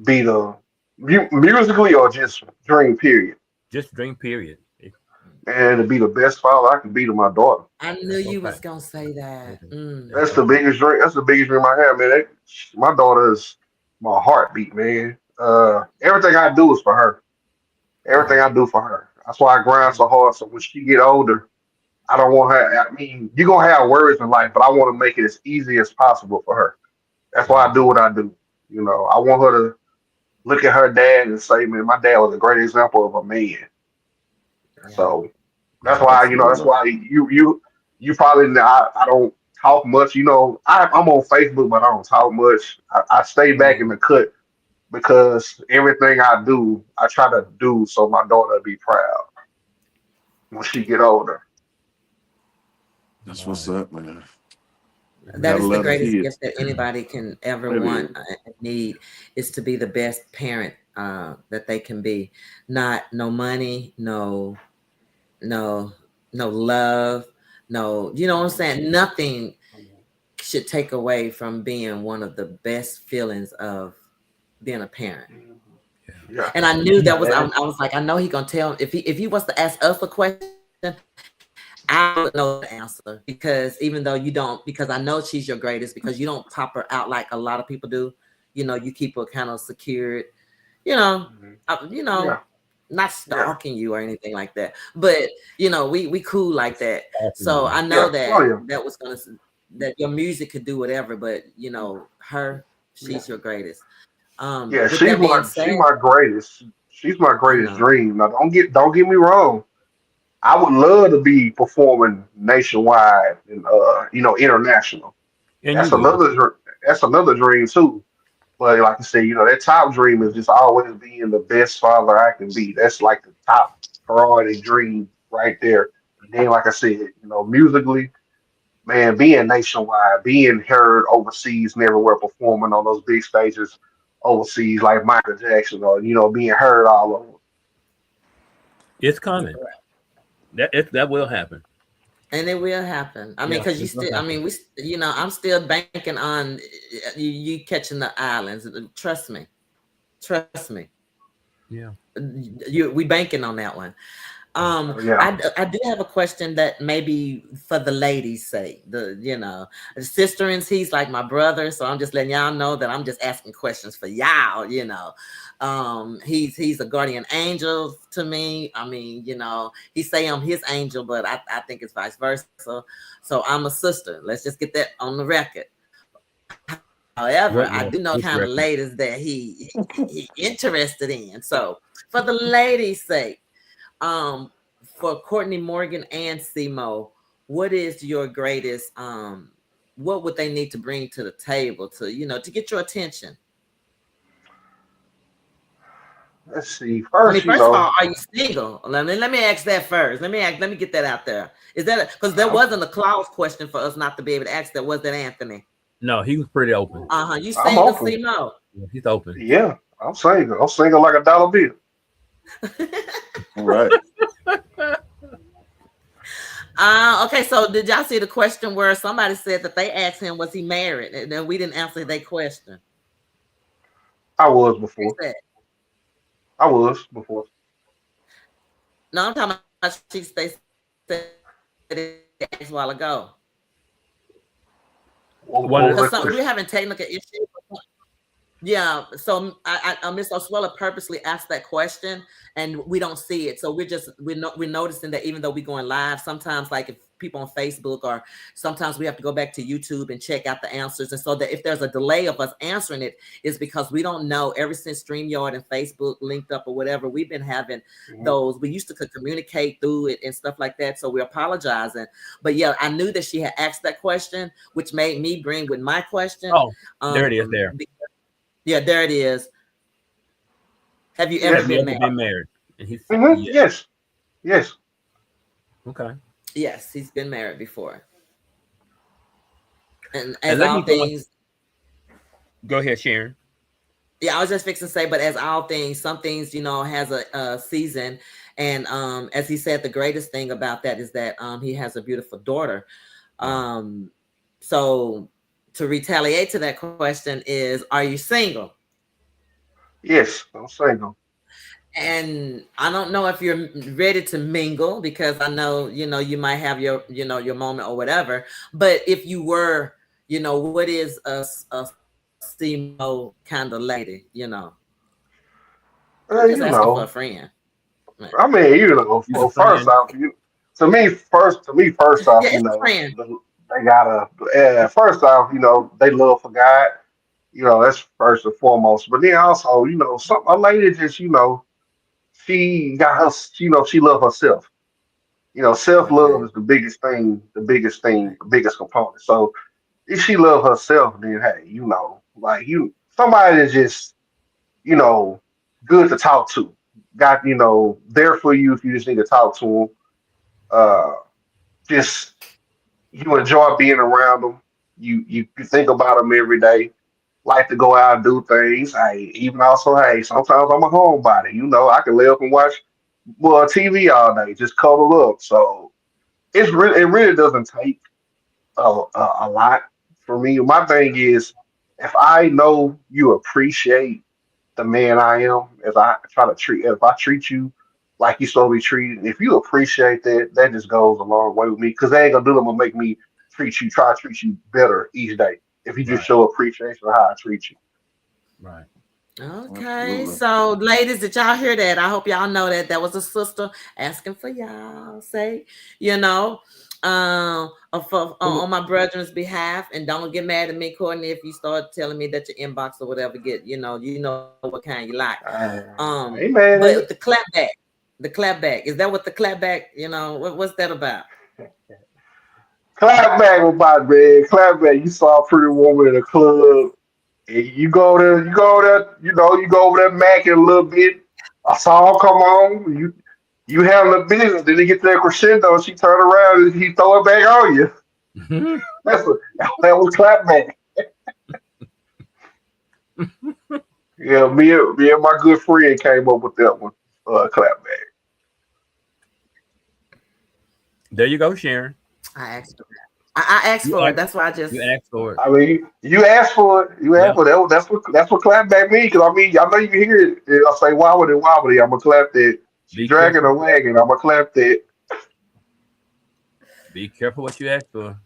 be the musically or just dream period, Just dream, period. and to be the best father I can be to my daughter. I knew That's you okay. was gonna say that. Okay. Mm. That's That's the okay. biggest dream. That's the biggest dream I have, man. My daughter is my heartbeat, man. Everything I do is for her. Everything I do for her. That's why I grind so hard. So when she get older, I don't want her. I mean, you're gonna have worries in life, but I want to make it as easy as possible for her. That's why I do what I do. I want her to look at her dad and say, "Man, my dad was a great example of a man." Yeah. So that's why That's Absolutely. why you probably I don't talk much. I'm on Facebook, but I don't talk much. I stay back in the cut because everything I do, I try to do so my daughter will be proud when she get older. That's what's up, man. We That gotta is the love the greatest kids. gift that anybody can ever It want is. and need is to be the best parent that they can be. Not no money, no love, no, you know what I'm saying? Nothing should take away from being one of the best feelings of being a parent. Yeah, And I knew that was I man. was like, I know he gonna tell if he wants to ask us a question, I would know the answer because even though you don't, because I know she's your greatest because you don't pop her out like a lot of people do. You keep her kind of secured, you know, Yeah, not yeah, stalking you or anything like that. But we cool like that. So I yeah. know Oh that yeah, that your music could do whatever, but her, yeah, she's your greatest. yeah. With that being said, She's my greatest. She's my I greatest know. dream. Now don't get me wrong. I would love to be performing nationwide and international. And you That's will. another dream too. But like I said, that top dream is just always being the best father I can be. That's like the top priority dream right there. And then, like I said, musically, man, being nationwide, being heard overseas and everywhere, performing on those big stages overseas, like Michael Jackson, or being heard all over. It's coming. That will happen. And it will happen. I mean, Yeah, because you it will still, I happen. mean, I'm still banking on you catching the islands. Trust me. Trust me. Yeah. We banking on that one. So, yeah, I do have a question that maybe for the ladies' sake. The sisterins, he's like my brother, so I'm just letting y'all know that I'm just asking questions for y'all. He's a guardian angel to me. I mean, he say I'm his angel, but I think it's vice versa. So I'm a sister. Let's just get that on the record. However, I do know Which kind of record? ladies that he interested in. So for the ladies' sake, for Courtney Morgan and C-Mo, what is your greatest what would they need to bring to the table to get your attention? let's see. I mean, First, first of all, are you single? Let me ask that first. Let me get that out there. Is that because there I'm, wasn't a clause question for us not to be able to ask that? Was that Anthony? No, he was pretty open. You I'm single, open. C-Mo? Yeah, he's open. Yeah, I'm single. I'm single like a dollar bill. All right. Okay, so did y'all see the question where somebody said that they asked him, was he married? And then we didn't answer their question. I was Who before. said? I was before. No, I'm talking about they said it a while ago. What What is was the that Because we're question? question? having technical issues. Yeah, so Miss Oswella purposely asked that question, and we don't see it. So we're noticing that even though we're going live, sometimes like if people on Facebook or sometimes we have to go back to YouTube and check out the answers. And so that if there's a delay of us answering it, is because we don't know. Ever since StreamYard and Facebook linked up or whatever, we've been having Mhm. those. We used to could communicate through it and stuff like that. So we're apologizing. But yeah, I knew that she had asked that question, which made me bring with my question. Oh, there it is. There. Yeah, there it is. Have you ever Have Yes. you been ever married? been married? And he said, Hmm. "Yeah." Yes. Yes. Okay. Yes, he's been married before. And And as let me all go. things, Go ahead, Sharon. yeah, I was just fixing to say, but as all things, some things, has a season. And as he said, the greatest thing about that is that he has a beautiful daughter. Right. So to retaliate to that question is, are you single? Yes. I'm single. And I don't know if you're ready to mingle because I know, you might have your moment or whatever. But if you were, what is a C-Mo kind of lady? I'm just You asking for a know. friend. I mean, you know. She's a Well, first friend. off, first off, Yeah, it's a friend. they gotta. First off, they love for God. That's first and foremost. But then also, some a lady just, she got her, she love herself. Self love Okay. is the biggest thing, Right. the biggest component. So if she love herself, then hey, like somebody that's just, you know, good to talk to. Got, there for you if you just need to talk to them. Uh, just you enjoy being around them. You think about them every day. Like to go out and do things. Hey, even also, hey, sometimes I'm a homebody. I can lay up and watch TV all day, just cuddle up. So it really doesn't take a lot for me. My thing is, if I know you appreciate the man I am, if I treat you like you supposed to be treated, if you appreciate that, that just goes a long way with me. Because they ain't gonna do nothing but make me try to treat you better each day. If you just Right. show appreciation of how I treat you. Right. Okay, Absolutely. so ladies, did y'all hear that? I hope y'all know that that was a sister asking for y'all. Say, you know, on my brethren's behalf, and don't get mad at me, Courtney, if you start telling me that your inbox or whatever get, you know what kind you like. Hey man, But the clapback, is that what the clapback? What's that about? clap back with my man. Clap back. You saw a pretty woman in a club. And you go over there macking a little bit. A song come on. You handle the business. Then he get that crescendo. She turn around and he throw it back on you. That's what that was clap back. Yeah, me and my good friend came up with that one. Clap back. There you go, Sharon. I asked for that. I asked You for it. asked. That's why I You just. asked for it. I mean, you asked for it. You asked Yep. for that. That's what clap back means. Because I mean, I know you can hear it. And I'll say wobbly wobbly. I'm gonna clap that. She Be dragging careful. a wagon. I'm gonna clap that. Be careful what you ask for.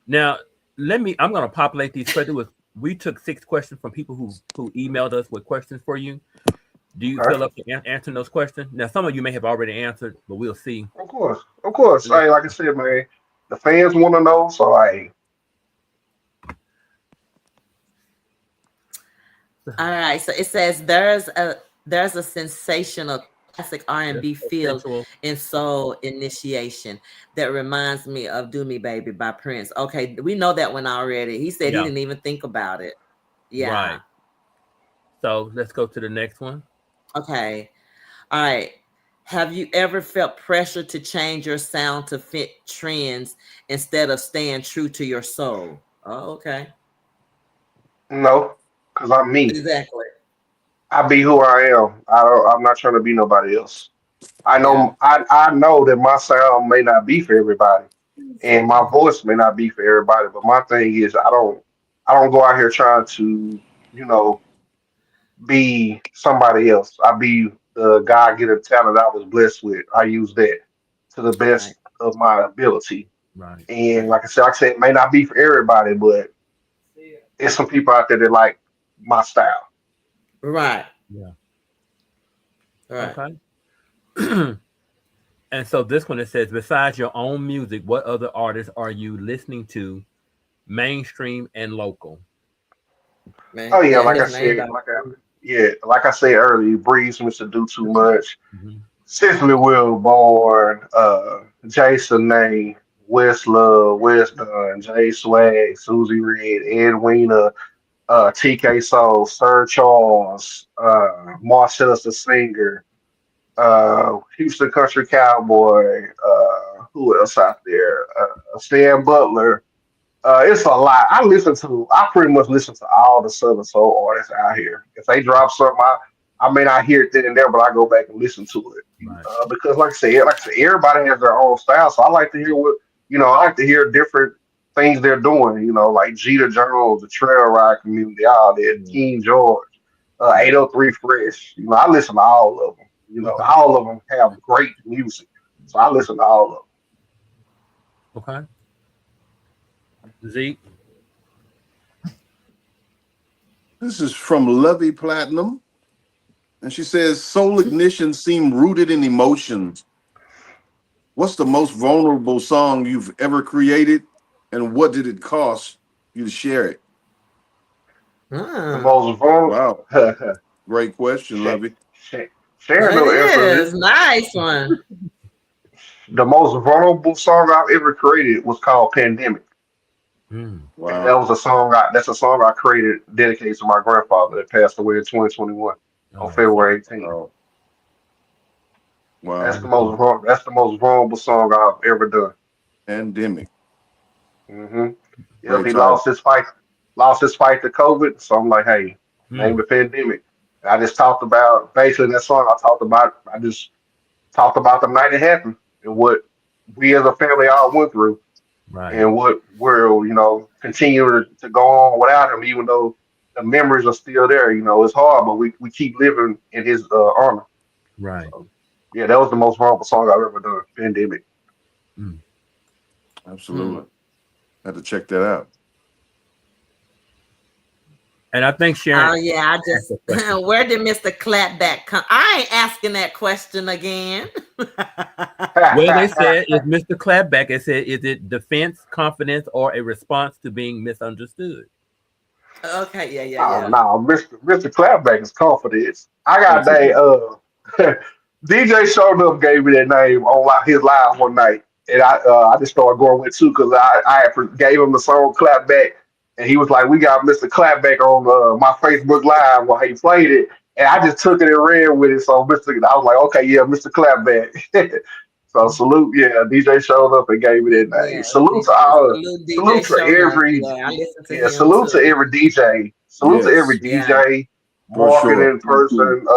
Now, I'm going to populate these questions with. We took 6 questions from people who emailed us with questions for you. Do you Okay. feel up to answering those questions? Now, some of you may have already answered, but we'll see. Of course, of course. Let's, Hey, like I said, man, the fans want to know. So, All right. So it says there's a sensational classic R&B feel sensual. in soul initiation that reminds me of "Do Me Baby" by Prince. Okay, we know that one already. He said he Yeah. didn't even think about it. Yeah. Right. So let's go to the next one. Okay. All right. Have you ever felt pressure to change your sound to fit trends instead of staying true to your soul? Oh, okay. no, because I'm me. Exactly. I be who I am. I'm not trying to be nobody else. I Yeah. know I know that my sound may not be for everybody, and my voice may not be for everybody. But my thing is, I don't go out here trying to, you know, be somebody else. I be the God given talent I was blessed with. I use that to the Right. best of my ability. Right. And like I said, it may not be for everybody, but it's some people out there that like my style. Right. Yeah. Right. Okay. And so this one it says, besides your own music, what other artists are you listening to, mainstream and local? Oh Man, yeah, yeah, like I his name said, dog. like I said earlier, Breeze used to do too much. Mhm. Cicely Wilborn, Jason Nay, West Love, West Dunn, Jay Swag, Susie Red, Edwina, TK Soul, Sir Charles, Marcellus the Singer, Houston Country Cowboy, who else out there? Stan Butler. It's a lot. I pretty much listen to all the Southern Soul artists out here. If they drop something, I may not hear it then and there, but I go back and listen to it. Right. Because like I said, everybody has their own style. So I like to hear I like to hear different things they're doing, like Jeter Jones, the Trail Ride Community, all that, Yeah. King George, Yeah. 803 Fresh. I listen to all of them. Okay. All of them have great music. So I listen to all of Okay. Zeke. This is from Lovey Platinum, and she says, "Soul Ignition seem rooted in emotions. What's the most vulnerable song you've ever created, and what did it cost you to share it?" them. The Hmm. most vulnerable. Wow, great question, Sha- Lovey. Sharon It will answer this. is nice one. The most vulnerable song I've ever created was called Pandemic. Mm. And that Wow, was a song that's a song I created dedicated to my grandfather that passed away in 2021 on Oh, so February 18th. wow, wow. wonderful. That's the most vulnerable song I've ever done. Pandemic, hmm Yep, great he title. lost his fight to COVID. So I'm like, hey, name Mm. the pandemic. I just talked about basically in that song. I just talked about the night it happened and what we as a family all went through Right. and what we're continue to go on without him, even though the memories are still there. It's hard, but we keep living in his honor. Right. So yeah, that was the most vulnerable song I've ever done. Pandemic. Mm. Hmm. Absolutely, had to check that out. And I think Sharon Oh yeah, I asked a question. just where did Mr. Clapback come? I ain't asking that question again. Well, they said is Mr. Clapback. It said, is it defense, confidence, or a response to being misunderstood? Okay, yeah, yeah, Oh yeah. no, Mr. Clapback is confidence. I got Confident. DJ showed up gave me that name on his live one night, and I just started going with too because gave him the song Clapback, and he was like, "We got Mr. Clapback on my Facebook Live while he played it," and I just took it and ran with it. So I was like, "Okay, yeah, Mr. Clapback." So salute, yeah, DJ showed up and gave me that name. Yeah, salute DJ Salute to Shownuff. every Yeah, I listen to yeah, him salute to too. every DJ. Salute to every Yes, Yeah, DJ, for sure. marketing person,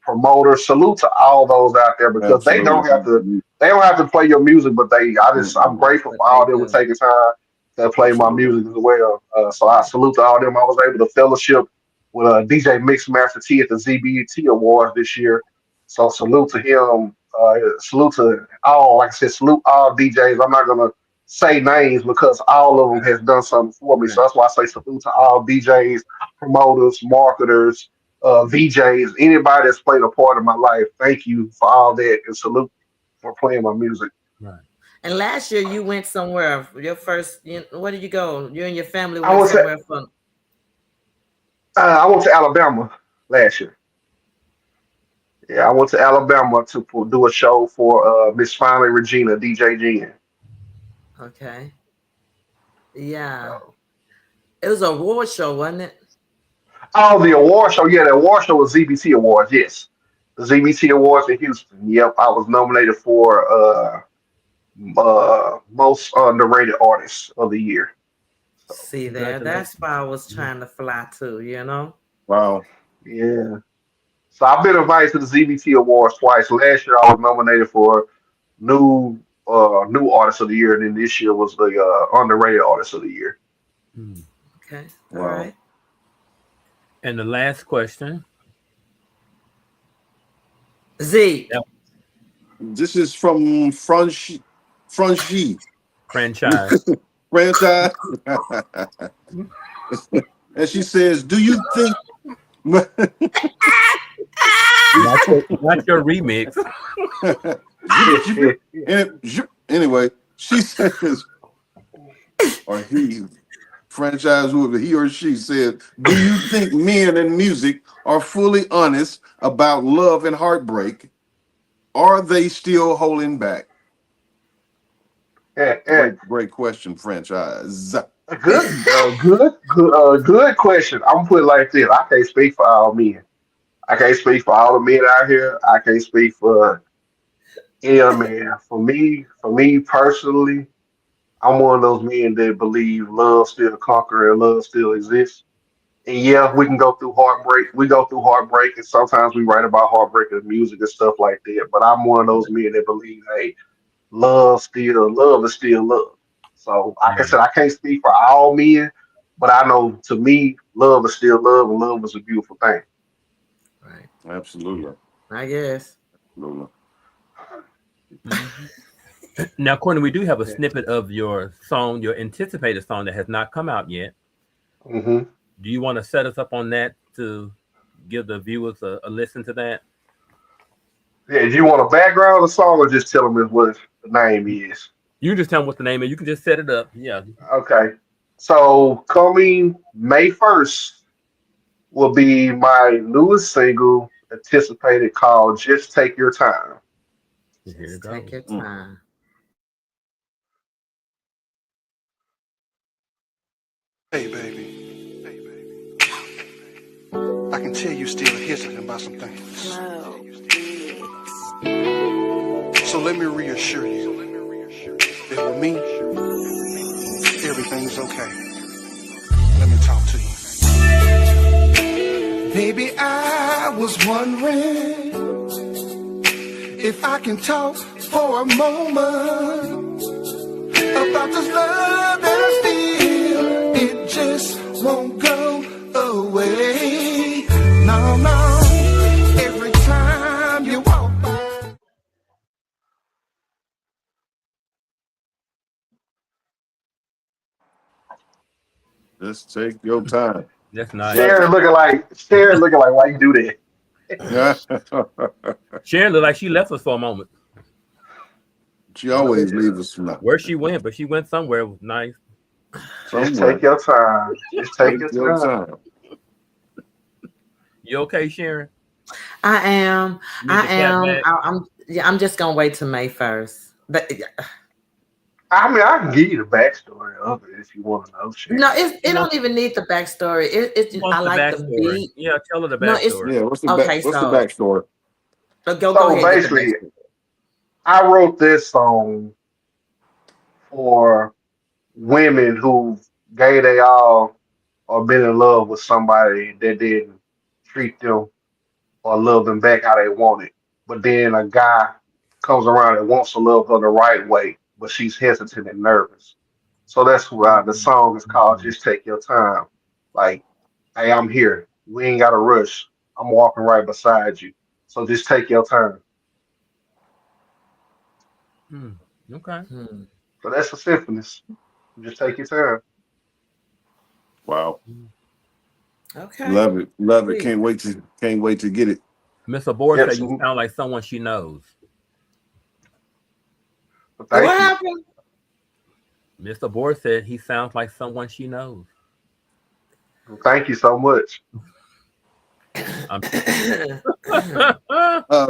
promoter. Salute to all those out there because they don't Absolutely. have to. They don't have to play your music, but I'm Mm-mm. grateful but for they all them for do. taking time to play my Absolutely. music as well. So I salute to all them. I was able to fellowship with DJ Mixmaster T at the ZBT Awards this year. So salute to him. Salute to all, like I said, salute all DJs. I'm not gonna say names because all of them Right, has done something for me. So right. that's why I say salute to all DJs, promoters, marketers, VJs, anybody that's played a part of my life. Thank you for all that and salute for playing my music. Right. And last year you went somewhere. Your first, where did you go? You and your family I went went to somewhere for. I went to Alabama last year. Yeah, I went to Alabama to do a show for Miss Finally Regina, DJ Jen. Okay, yeah, it was a award show, wasn't it? Oh, the award show. Yeah, the award show was ZBT Awards. Yes, the ZBT Awards in Houston. Yep, I was nominated for most underrated artist of the year. So See there, Congratulations. that's why I was Mhm. trying to fly too. Wow. yeah, So I've been invited to the ZBT Awards twice. Last year I was nominated for new artist of the year, and then this year was the underrated artist of the year. Hmm. Okay. All Wow. right. And the last question. Z. Yep. This is from Franchi Franchise. franchise. And she says, do you think Not your remix. anyway, she says, or he franchise, whoever he or she said, do you think men in music are fully honest about love and heartbreak? Are they still holding back? Great question, franchise. Good question. I'm gonna put it like this. I can't speak for all men. I can't speak for all the men out here. I can't speak for man. For me personally, I'm one of those men that believe love still conquers and love still exists. And yeah, we can go through heartbreak. We go through heartbreak, and sometimes we write about heartbreak in music and stuff like that. But I'm one of those men that believe, hey, love is still love. So like I Yeah. said, I can't speak for all men, but I know to me, love is still love, and love is a beautiful thing. Right. Absolutely. I guess. Absolutely. Mhm. Now, Courtney, we do have a Yeah. snippet of your song, your anticipated song that has not come out yet. hmm Do you want to set us up on that to give the viewers a listen to that? Yeah. Do you want a background of the song, or just tell them what the name is? You just tell them what the name is. You can just set it up. Yeah. Okay. So coming May 1st will be my newest single, anticipated, called "Just Take Your Time." Here it Just goes. take your time. Hey, baby. I can tell you still hesitant about some things. So let me reassure you that with me, everything's okay. Let me talk to you. Baby, I was wondering if I can talk for a moment about this love that I feel. It just won't go away. No, no. Every time you walk by. Just take your time. That's nice. Sharon looking like why you do that? Sharon looked like she left us for a moment. She always leaves us from Where she went, but she went somewhere nice. Just somewhere. take your time. Just take your Take your time. time. You okay, Sharon? I am. You need to clap back. I'm just gonna wait till May 1st. But I mean, I can give you the backstory of it if you want to know, Sharon. no, it don't even need the backstory. She I wants the like the backstory. beat. Yeah, tell her the No, it's backstory. Yeah, what's the okay. what's the So backstory? go So ahead and get the basically, backstory. I wrote this song for women who gave they all or been in love with somebody that didn't treat them or love them back how they wanted. But then a guy comes around and wants to love her the right way, but she's hesitant and nervous. So that's why the song is called Mhm. "Just Take Your Time." Like, hey, I'm here. We ain't got to rush. I'm walking right beside you. So just take your time. Hmm. Okay. Hmm. So that's the symphonies. Just take your time. Wow. Okay. Love it. Love it. Sweet. Can't wait to get it. Miss Abor Yep. said you sound like someone she knows. But What thank you. happened? Miss Abor said he sounds like someone she knows. Thank you so much. I'm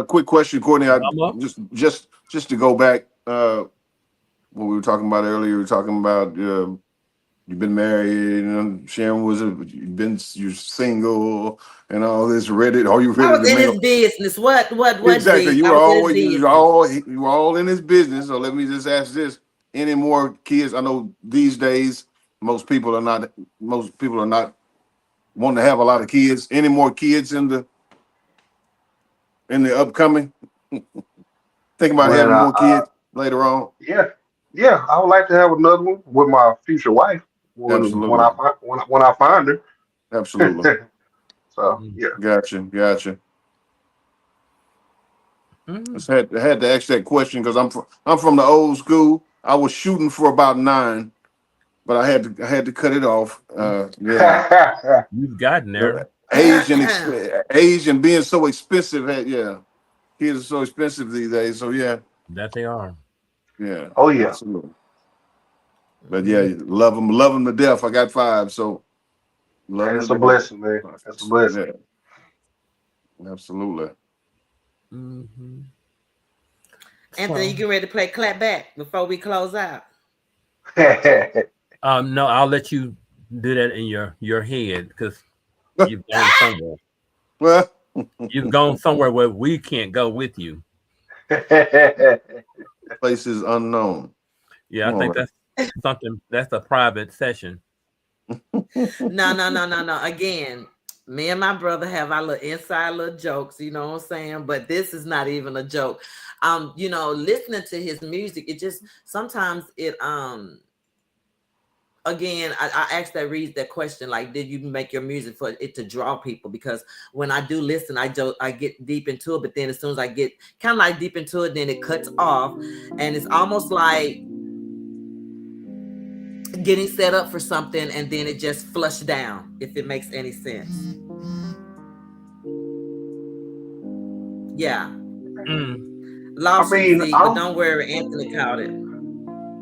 Quick question, Courtney. I Mama. just to go back, what we were talking about earlier. We were talking about you've been married, Sharon you're single and all this. Are you I ready was to in mingle? his business. What Exactly. Z? I was in his business. You were all in his business. So let me just ask this: any more kids? I know these days most people are not wanting to have a lot of kids. Any more kids in the in the upcoming? Think about When having more kids later on. yeah, I would like to have another one with my future wife Absolutely. when I find her. Absolutely. So yeah. Gotcha. Mhm. I had to ask that question because I'm from the old school. I was shooting for about 9, but I had to cut it off. Yeah. You've gotten there. The age and being so expensive. Kids are so expensive these days. So yeah, That they are. Oh yeah. absolutely. But yeah, love them to death. I got 5, so love And them it's a to death. blessing, man. It's a blessing. Yeah, absolutely. Mm-hmm. Anthony, you get ready to play ClapBack before we close out? No, I'll let you do that in your head because you've gone somewhere. Well, You've gone somewhere where we can't go with you. place is unknown. Yeah, I think All that's something. That's a private session. No. Again, me and my brother have our little inside little jokes, you know what I'm saying? But this is not even a joke. Listening to his music, it just sometimes it again, I asked that question, like, did you make your music for it to draw people? Because when I do listen, I get deep into it, but then as soon as I get kind of like deep into it, then it cuts off, and it's almost like getting set up for something and then it just flushed down, if it makes any sense. Yeah. Lost you, Z, but don't worry, Anthony caught it.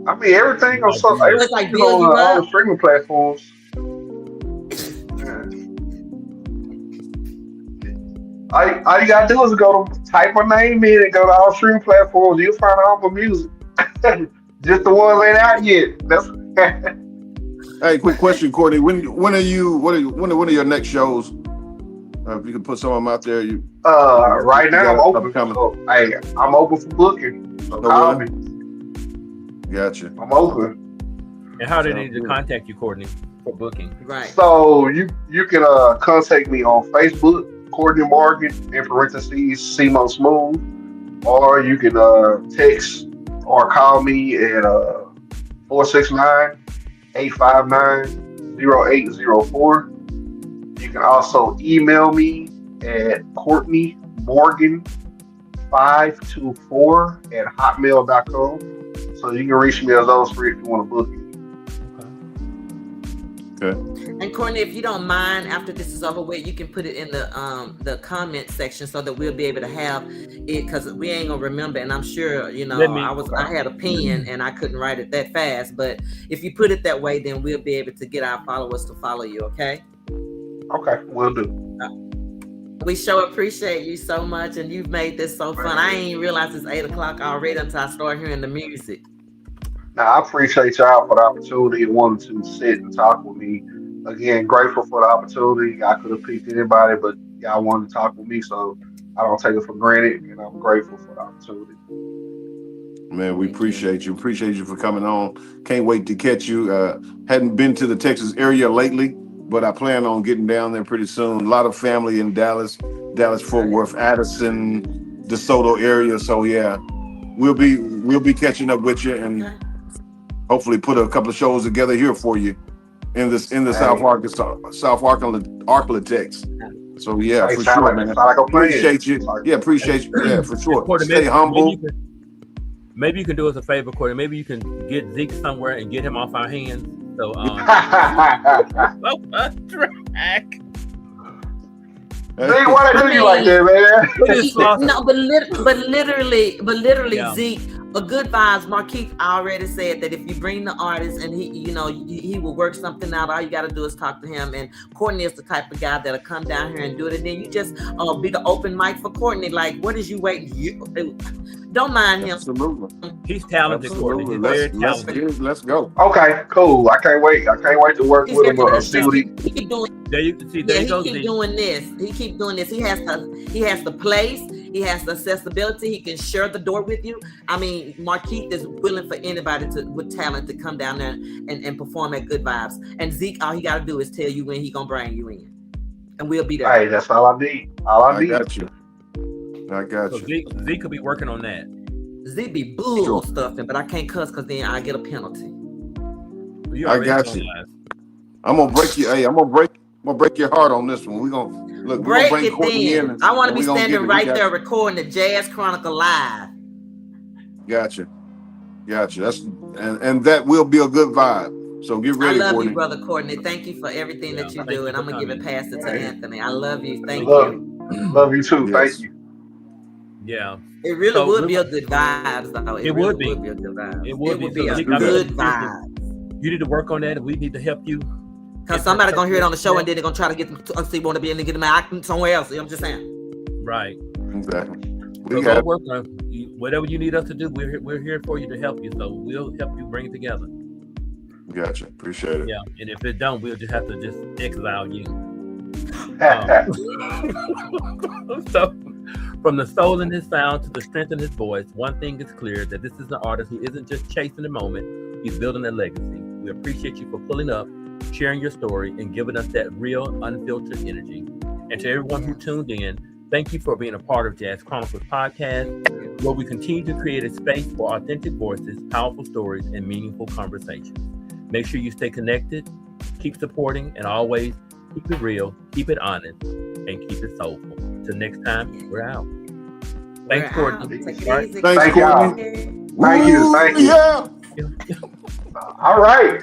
I mean, everything on It's like build you all up. the streaming platforms. All you gotta do is go to type my name in and go to all streaming platforms. You'll find all my music. Just the ones ain't out yet. That's Hey, quick question, Courtney. When are your next shows? If you can put some of them out there, right now I'm open. So, I'm open for booking. So call me. Gotcha. I'm open. And how do they need to contact you, Courtney, for booking? Right. So you can contact me on Facebook, Courtney Morgan, in parentheses, C-Mo Smoove, or you can text or call me at 469-859-0804. You can also email me at Courtney Morgan 524@hotmail.com. So you can reach me as those three if you want to book me. Okay. And Courtney, if you don't mind, after this is over with, you can put it in the comment section so that we'll be able to have it, because we ain't gonna remember. And I'm sure I had a pen and I couldn't write it that fast. But if you put it that way, then we'll be able to get our followers to follow you. Okay. Okay, will do. We sure appreciate you so much, and you've made this so fun. I ain't realized it's 8:00 already until I start hearing the music. Now, I appreciate y'all for the opportunity and wanting to sit and talk with me. Again, grateful for the opportunity. I could have picked anybody, but y'all wanted to talk with me, so I don't take it for granted, and I'm grateful for the opportunity. Man, we appreciate you. Appreciate you for coming on. Can't wait to catch you. Hadn't been to the Texas area lately, but I plan on getting down there pretty soon. A lot of family in Dallas, Fort Worth, Addison, DeSoto area. So yeah, we'll be catching up with you and hopefully put a couple of shows together here for you in the South Arklatex. So yeah, for sure, man. Appreciate you. Yeah, appreciate you. Yeah, for sure. Stay humble. Maybe you can do us a favor, Courtney. Maybe you can get Zeke somewhere and get him off our hands. So track. Zeke, why they do you like that, man? No, but literally, yeah. Zeke, a good vibes. Marquise already said that if you bring the artist and he will work something out. All you got to do is talk to him. And Courtney is the type of guy that'll come down here and do it. And then you just be the open mic for Courtney. Like, what is you waiting? Don't mind him. Absolutely. He's talented, Courtney. He's very talented. Let's go. Okay, cool. I can't wait to work with him. See what he keep doing. There you can see. There you go. He keep doing this. He keep doing this. He has the place. He has the accessibility. He can share the door with you. I mean, Marquise is willing for anybody with talent to come down there and perform at Good Vibes. And Zeke, all he got to do is tell you when he gonna bring you in, and we'll be there. Hey, that's all I need. I got you. I got So you. Z could be working on that. Z be bull stuffing, but I can't cuss because then I get a penalty. You I already got know, you. guys. I'm gonna break you. Hey, I'm gonna break your heart on this one. We're gonna Break bring it Courtney then. in. I want to and be we gonna standing get it. right there recording the Jazz Chronicle live. Gotcha. That's and that will be a good vibe. So get I ready, love Courtney. you, brother Courtney. Thank you for everything that you Thank do, you and for I'm gonna give it coming. past it to Anthony. I love you. Thank Love, you. love you too. Thank Yes. you. Yeah. It really So would be a good vibes, though. It really would be. a good vibes. It would be. So a Zeke, good you vibe. need to work on that. We need to help you. Cause somebody gonna hear it on the show and then they're gonna try to get them to see want to be able to get them acting somewhere else. You know what I'm just saying? Right. Exactly. So go work on whatever you need us to do. We're here for you to help you. So we'll help you bring it together. Gotcha. Appreciate it. Yeah. And if it don't, we'll just have to just exile you. So from the soul in his sound to the strength in his voice, one thing is clear, that this is an artist who isn't just chasing the moment, he's building a legacy. We appreciate you for pulling up, sharing your story, and giving us that real, unfiltered energy. And to everyone who tuned in, thank you for being a part of Jazz Chronicles podcast, where we continue to create a space for authentic voices, powerful stories, and meaningful conversations. Make sure you stay connected, keep supporting, and always keep it real, keep it honest, and keep it soulful. Till next time, we're out. Thanks, Courtney. Thanks, Thank y'all. Courtney. Thank you. Yeah. All right.